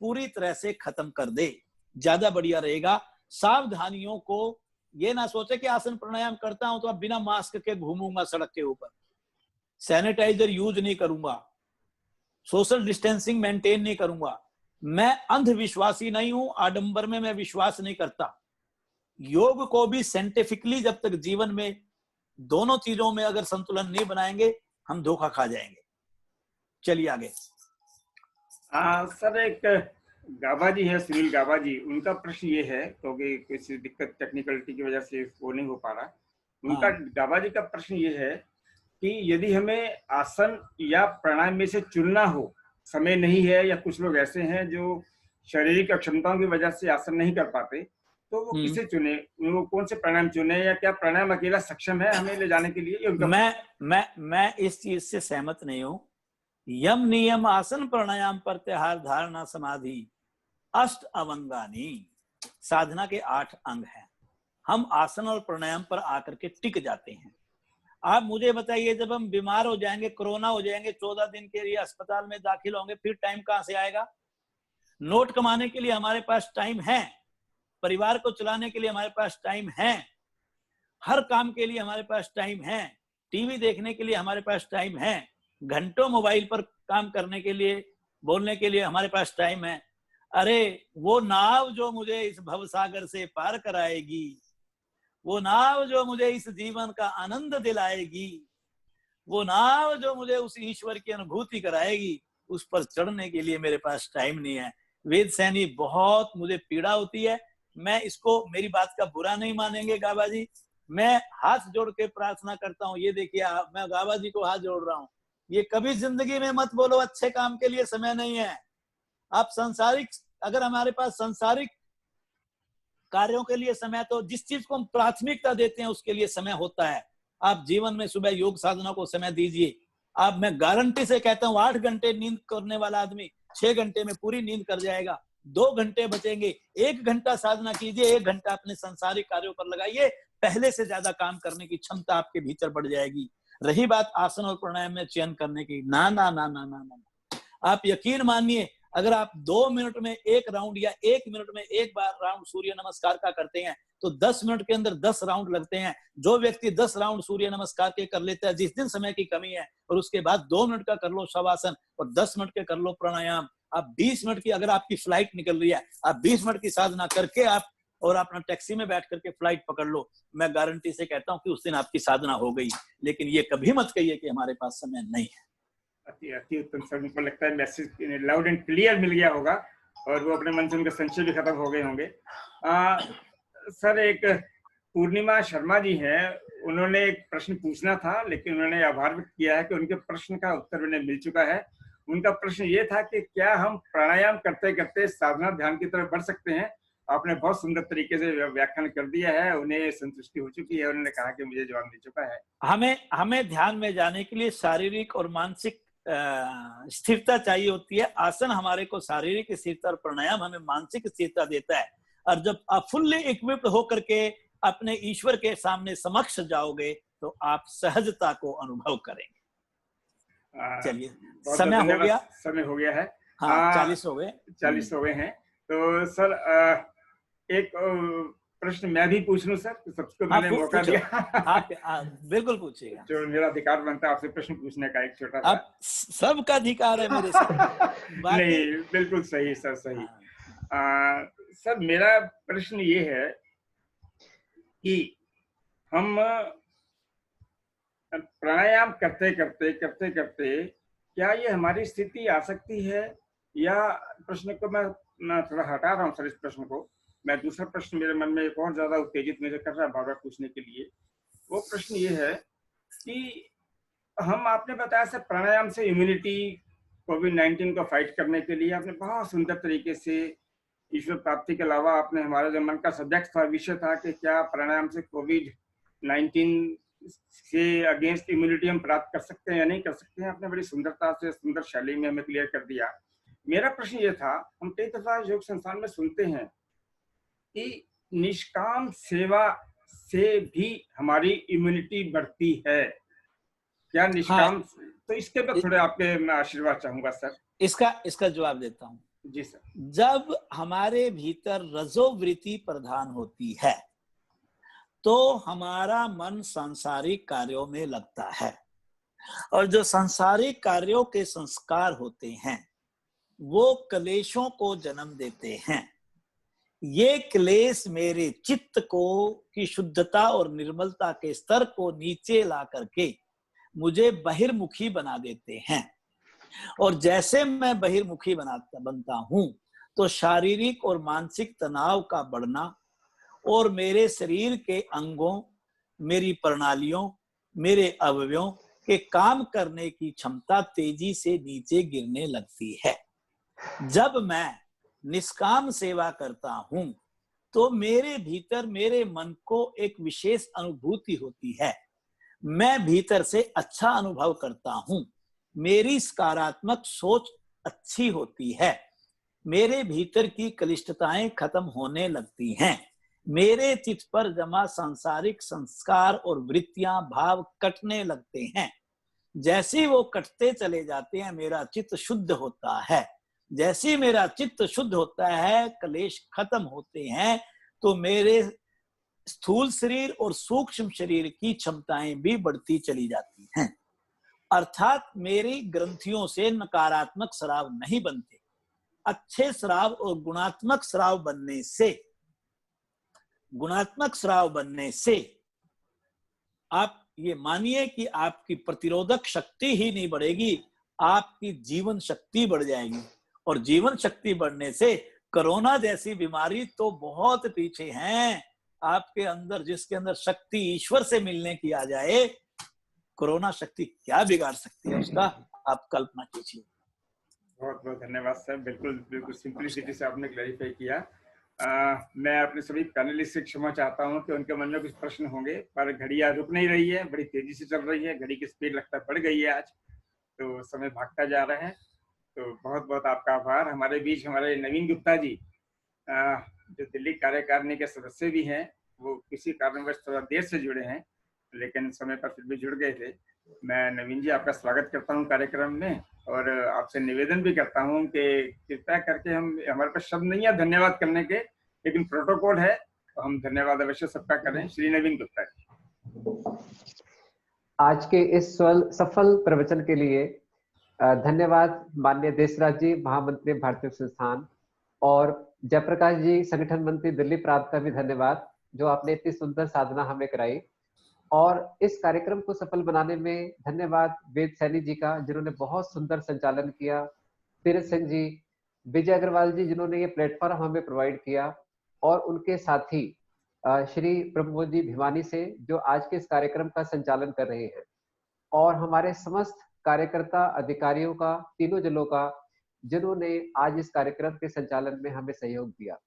पूरी तरह से खत्म कर दे, ज्यादा बढ़िया रहेगा। सावधानियों को ये ना सोचे कि आसन प्राणायाम करता हूं तो अब बिना मास्क के घूमूंगा सड़क के ऊपर, सैनिटाइजर यूज नहीं करूंगा, सोशल डिस्टेंसिंग मेंटेन नहीं करूंगा। मैं अंधविश्वासी नहीं हूं, आडंबर में मैं विश्वास नहीं करता। योग को भी साइंटिफिकली जब तक जीवन में दोनों चीजों में अगर संतुलन नहीं बनाएंगे, हम धोखा खा जाएंगे। चलिए आगे। सर एक गाबा जी है, सुनील गाबा जी, उनका प्रश्न ये है, क्योंकि कुछ दिक्कत टेक्निकलिटी की वजह से वो नहीं हो पा रहा। उनका गाबा जी का प्रश्न ये है कि यदि हमें आसन या प्राणायाम में से चुनना हो, समय नहीं है, या कुछ लोग ऐसे हैं जो शारीरिक अक्षमताओं की वजह से आसन नहीं कर पाते, तो वो किसे चुने, वो कौन से प्राणायाम चुने, या क्या प्राणायाम अकेला सक्षम है हमें ले जाने के लिए? मैं इस चीज से सहमत नहीं हूं। यम नियम आसन प्राणायाम प्रत्याहार धारणा समाधि अष्ट अवंगानी, साधना के 8 अंग हैं। हम आसन और प्राणायाम पर आकर के टिक जाते हैं। आप मुझे बताइए, जब हम बीमार हो जाएंगे, कोरोना हो जाएंगे, 14 दिन के लिए अस्पताल में दाखिल होंगे, फिर टाइम कहां से आएगा? नोट कमाने के लिए हमारे पास टाइम है, परिवार को चलाने के लिए हमारे पास टाइम है, हर काम के लिए हमारे पास टाइम है, टीवी देखने के लिए हमारे पास टाइम है, घंटों मोबाइल पर काम करने के लिए, बोलने के लिए हमारे पास टाइम है। अरे वो नाव जो मुझे इस भवसागर से पार कराएगी, वो नाव जो मुझे इस जीवन का आनंद दिलाएगी, वो नाव जो मुझे उस ईश्वर की अनुभूति कराएगी, उस पर चढ़ने के लिए मेरे पास टाइम नहीं है। वेद सैनी, बहुत मुझे पीड़ा होती है। मैं इसको, मेरी बात का बुरा नहीं मानेंगे गाबा जी, मैं हाथ जोड़ के प्रार्थना करता हूँ। ये देखिए, मैं गाबा जी को हाथ जोड़ रहा हूँ, ये कभी जिंदगी में मत बोलो अच्छे काम के लिए समय नहीं है। आप संसारिक, अगर हमारे पास संसारिक कार्यों के लिए समय, तो जिस चीज को हम प्राथमिकता देते हैं उसके लिए समय होता है। आप जीवन में सुबह योग साधना को समय दीजिए। आप, मैं गारंटी से कहता हूँ, 8 घंटे नींद करने वाला आदमी 6 घंटे में पूरी नींद कर जाएगा। 2 घंटे बचेंगे, 1 घंटा साधना कीजिए, 1 घंटा अपने संसारिक कार्यों पर लगाइए, पहले से ज्यादा काम करने की क्षमता आपके भीतर बढ़ जाएगी। रही बात आसन और प्राणायाम में चयन करने की, ना ना ना ना ना ना, आप यकीन मानिए, अगर आप 2 मिनट में 1 राउंड या 1 मिनट में 1 बार राउंड सूर्य नमस्कार का करते हैं तो 10 मिनट के अंदर 10 राउंड लगते हैं। जो व्यक्ति 10 राउंड सूर्य नमस्कार के कर लेता है, जिस दिन समय की कमी है, और उसके बाद 2 मिनट का कर लो शवासन और 10 मिनट के कर लो प्राणायाम, आप 20 मिनट की, अगर आपकी फ्लाइट निकल रही है, आप 20 मिनट की साधना करके आप और अपना टैक्सी में बैठ करके फ्लाइट पकड़ लो, मैं गारंटी से कहता हूं कि उस दिन आपकी साधना हो गई। लेकिन ये कभी मत कहिए कि हमारे पास समय नहीं है। अति उत्तम सर, मुझको लगता है मैसेज लाउड एंड क्लियर मिल गया होगा और वो अपने मन से उनके संशय भी खत्म हो गए होंगे। सर, एक पूर्णिमा शर्मा जी हैं, उन्होंने एक प्रश्न पूछना था, लेकिन उन्होंने आभार व्यक्त किया है कि उनके प्रश्न का उत्तर उन्हें मिल चुका है। उनका प्रश्न ये था कि क्या हम प्राणायाम करते करते साधना ध्यान की तरफ बढ़ सकते हैं? आपने बहुत सुंदर तरीके से व्याख्यान कर दिया है, उन्हें संतुष्टि हो चुकी है, उन्होंने कहा कि मुझे जवाब मिल चुका है। हमें ध्यान में जाने के लिए शारीरिक और मानसिक स्थिरता चाहिए होती है। आसन हमारे को शारीरिक स्थिरता और प्राणायाम हमें मानसिक स्थिरता देता है। और जब आप फुल्ली इक्विप्ड होकर के अपने ईश्वर के सामने समक्ष जाओगे तो आप सहजता को अनुभव करेंगे। चलिए, समय हो गया, समय हो गया है। हाँ, 40 हो गए, 40 हो गए हैं। तो सर, एक प्रश्न मैं भी पूछ लूं सर, सबको मैंने मौका दिया। बिल्कुल पूछिएगा, जो मेरा अधिकार बनता है आपसे प्रश्न पूछने का, एक छोटा सा। आप सबका अधिकार है मेरे साथ। नहीं, बिल्कुल सही सर, सही। सर, मेरा प्रश्न ये है कि हम प्राणायाम करते करते क्या ये हमारी स्थिति आ सकती है, या प्रश्न को मैं थोड़ा हटा रहा हूँ सर, इस प्रश्न को मैं, दूसरा प्रश्न मेरे मन में एक और ज्यादा उत्तेजित मुझे कर रहा है बार बार पूछने के लिए। वो प्रश्न ये है कि हम, आपने बताया सर, प्राणायाम से इम्यूनिटी, कोविड-19 को फाइट करने के लिए आपने बहुत सुंदर तरीके से, ईश्वर प्राप्ति के अलावा आपने, हमारा जो मन का सब्जेक्ट था, विषय था कि क्या प्राणायाम से कोविड-19 से अगेंस्ट इम्यूनिटी हम प्राप्त कर सकते हैं या नहीं कर सकते हैं, आपने बड़ी सुंदरता से, सुंदर शैली में हमें क्लियर कर दिया। मेरा प्रश्न ये था, हम कई दफा योग संस्थान में सुनते हैं कि निष्काम सेवा से भी हमारी इम्यूनिटी बढ़ती है, क्या निष्काम? हाँ, तो इसके पर थोड़े आपके मैं आशीर्वाद चाहूंगा सर। इसका जवाब देता हूं। जी सर। जब हमारे भीतर रजोवृत्ति प्रधान होती है तो हमारा मन सांसारिक कार्यों में लगता है, और जो सांसारिक कार्यों के संस्कार होते हैं वो क्लेशों को जन्म देते हैं। ये क्लेश मेरे चित्त को की शुद्धता और निर्मलता के स्तर को नीचे ला करके मुझे बहिर्मुखी बना देते हैं, और जैसे मैं बहिर्मुखी बनता हूं तो शारीरिक और मानसिक तनाव का बढ़ना और मेरे शरीर के अंगों, मेरी प्रणालियों, मेरे अवयवों के काम करने की क्षमता तेजी से नीचे गिरने लगती है। जब मैं निष्काम सेवा करता हूं तो मेरे भीतर, मेरे मन को एक विशेष अनुभूति होती है, मैं भीतर से अच्छा अनुभव करता हूं, मेरी सकारात्मक सोच अच्छी होती है, मेरे भीतर की क्लिष्टताएं खत्म होने लगती हैं, मेरे चित्त पर जमा सांसारिक संस्कार और वृत्तियां, भाव कटने लगते हैं। जैसे वो कटते चले जाते हैं मेरा चित्त शुद्ध होता है। जैसे मेरा चित्त शुद्ध होता है, क्लेश खत्म होते हैं, तो मेरे स्थूल शरीर और सूक्ष्म शरीर की क्षमताएं भी बढ़ती चली जाती हैं। अर्थात मेरी ग्रंथियों से नकारात्मक स्राव नहीं बनते, अच्छे स्राव और गुणात्मक स्राव बनने से आप ये मानिए कि आपकी प्रतिरोधक शक्ति ही नहीं बढ़ेगी, आपकी जीवन शक्ति बढ़ जाएगी, और जीवन शक्ति बढ़ने से कोरोना जैसी बीमारी तो बहुत पीछे है। आपके अंदर, जिसके अंदर शक्ति ईश्वर से मिलने की आ जाए, कोरोना शक्ति क्या बिगाड़ सकती है उसका, आप कल्पना कीजिए। बहुत बहुत धन्यवाद सर, बिल्कुल बिल्कुल सिंपलिसिटी से आपने क्लैरिफाई किया। मैं अपने सभी पैनलिस्ट से क्षमा चाहता हूं कि उनके मन में कुछ प्रश्न होंगे, पर घड़ियां रुक नहीं रही है, बड़ी तेजी से चल रही है, घड़ी की स्पीड लगता है बढ़ गई है आज, तो समय भागता जा रहा है। तो बहुत बहुत आपका आभार। हमारे बीच हमारे नवीन गुप्ता जी, जो दिल्ली कार्यकारिणी के सदस्य भी हैं, वो किसी कारणवश थोड़ा देर से जुड़े हैं, लेकिन समय पर फिर भी जुड़ गए थे। मैं नवीन जी आपका स्वागत करता हूं कार्यक्रम में, और आपसे निवेदन भी करता हूं कि कृपया करके हमारे पास शब्द नहीं है धन्यवाद करने के, लेकिन प्रोटोकॉल है तो हम धन्यवाद अवश्य सबका करें। श्री नवीन गुप्ता जी। आज के इस सफल प्रवचन के लिए धन्यवाद माननीय देशराज जी, महामंत्री भारतीय संस्थान, और जयप्रकाश जी, संगठन मंत्री दिल्ली प्रांत का भी धन्यवाद, जो आपने इतनी सुंदर साधना हमें कराई। और इस कार्यक्रम को सफल बनाने में धन्यवाद वेद सैनी जी का, जिन्होंने बहुत सुंदर संचालन किया, तीरथ सिंह जी, विजय अग्रवाल जी, जिन्होंने ये प्लेटफॉर्म हमें प्रोवाइड किया, और उनके साथी श्री प्रमोद जी भिवानी से, जो आज के इस कार्यक्रम का संचालन कर रहे हैं, और हमारे समस्त कार्यकर्ता अधिकारियों का, तीनों जिलों का, जिन्होंने आज इस कार्यक्रम के संचालन में हमें सहयोग दिया।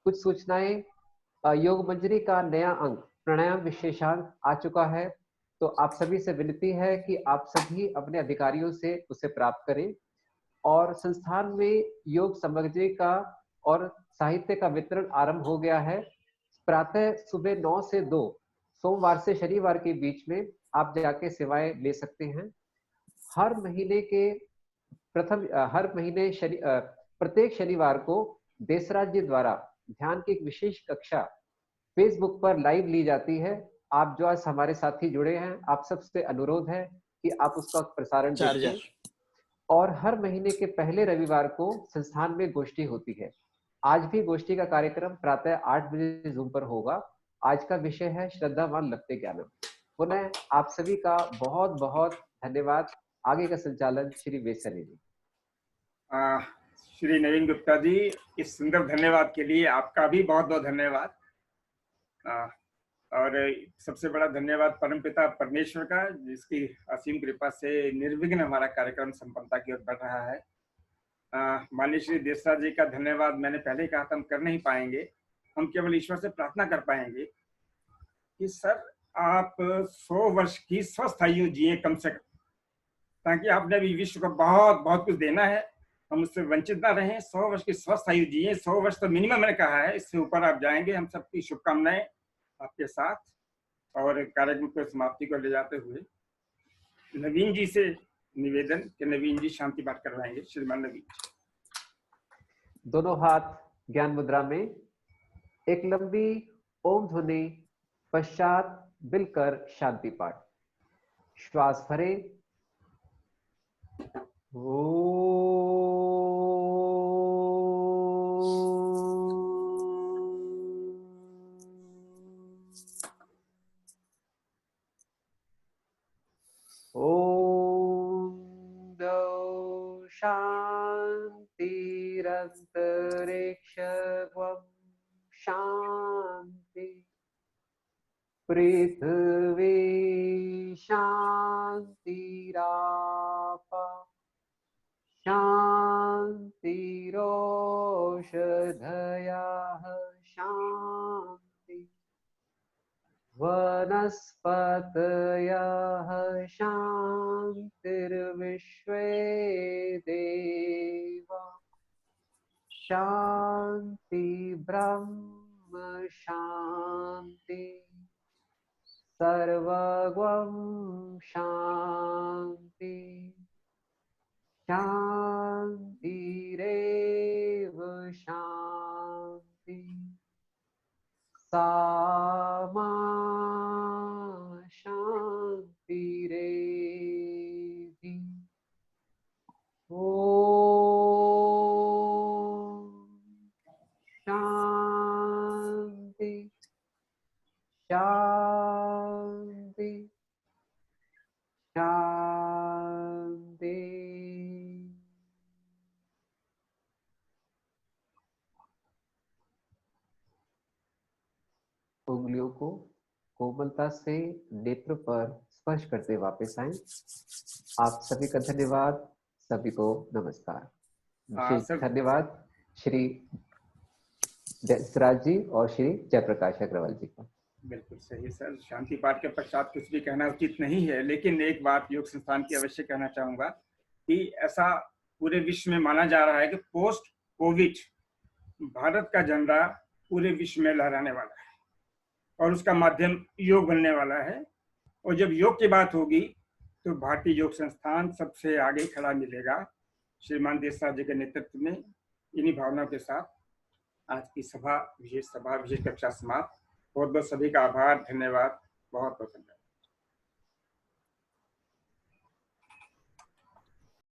कुछ सूचनाएं, योग मंजरी का नया अंक प्राणायाम विशेषांक आ चुका है, तो आप सभी से विनती है कि आप सभी अपने अधिकारियों से उसे प्राप्त करें। और संस्थान में योग सामग्री का और साहित्य का वितरण आरंभ हो गया है। प्रातः सुबह 9 से 2, सोमवार से शनिवार के बीच में आप जाके सेवाएं ले सकते हैं। हर महीने प्रत्येक शनिवार को देशराज जी द्वारा ध्यान की एक विशेष कक्षा फेसबुक पर लाइव ली जाती है। आप जो आज हमारे साथी जुड़े हैं, आप सबसे अनुरोध है कि आप उसका प्रसारण देखें। और हर महीने के पहले रविवार को संस्थान में गोष्ठी होती है। आज भी गोष्ठी का कार्यक्रम प्रातः 8 बजे जूम पर होगा। आज का विषय है श्रद्धावान लभते ज्ञानम। पुनः आप सभी का बहुत बहुत धन्यवाद। आगे का संचालन श्री वेद सैनी जी। श्री नवीन गुप्ता जी, इस सुंदर धन्यवाद के लिए आपका भी बहुत बहुत धन्यवाद। और सबसे बड़ा धन्यवाद परमपिता परमेश्वर का, जिसकी असीम कृपा से निर्विघ्न हमारा कार्यक्रम संपन्नता की ओर बढ़ रहा है। माननीय श्री देशराज जी का धन्यवाद मैंने पहले ही कहा था, हम कर नहीं पाएंगे। हम केवल ईश्वर से प्रार्थना कर पाएंगे कि सर आप 100 वर्ष की स्वस्थ आयु जिए कम से कम, ताकि आपने भी विश्व को बहुत बहुत कुछ देना है, हम उससे वंचित ना रहें। 100 वर्ष की स्वस्थ आयु जिए, 100 वर्ष तो मिनिमम मैंने कहा है, इससे ऊपर आप जाएंगे। हम सबकी शुभकामनाएं आपके साथ। और कार्यक्रम को समाप्ति को ले जाते हुए नवीन जी से निवेदन कि नवीन जी शांति पाठ करवाएंगे। श्रीमान नवीन। दोनों हाथ ज्ञान मुद्रा में, एक लंबी ओम ध्वनि, पश्चात मिलकर शांति पाठ। श्वास भरें, शांतिरंतरिक्षं शांति, पृथ्वी शांतिरापः शांतिरोषधयः शांति, वनस्पतयः शांतिर्विश्वे देवा शांति, ब्रह्म शांति, सर्वगं शांति, शांतिरेव शांति, सामा शांतिरेधि। ओम शांति शांति शांति। उंगलियों को कोमलता से नेत्र पर स्पर्श करते वापस आए। आप सभी का धन्यवाद, सभी को नमस्कार। विशेष धन्यवाद श्री देसराज जी और श्री जयप्रकाश अग्रवाल जी का। बिल्कुल सही सर, शांति पाठ के पश्चात कुछ भी कहना उचित नहीं है, लेकिन एक बात योग संस्थान की अवश्य कहना चाहूंगा कि ऐसा पूरे विश्व में माना जा रहा है कि पोस्ट कोविड भारत का झंडा पूरे विश्व में लहराने वाला है और उसका माध्यम योग बनने वाला है। और जब योग की बात होगी तो भारतीय योग संस्थान सबसे आगे खड़ा मिलेगा। श्रीमान देसराज जी के नेतृत्व में इन्हीं भावनाओं के साथ आज की विशेष कक्षा समाप्त। बहुत बहुत सभी का आभार, धन्यवाद, बहुत बहुत धन्यवाद।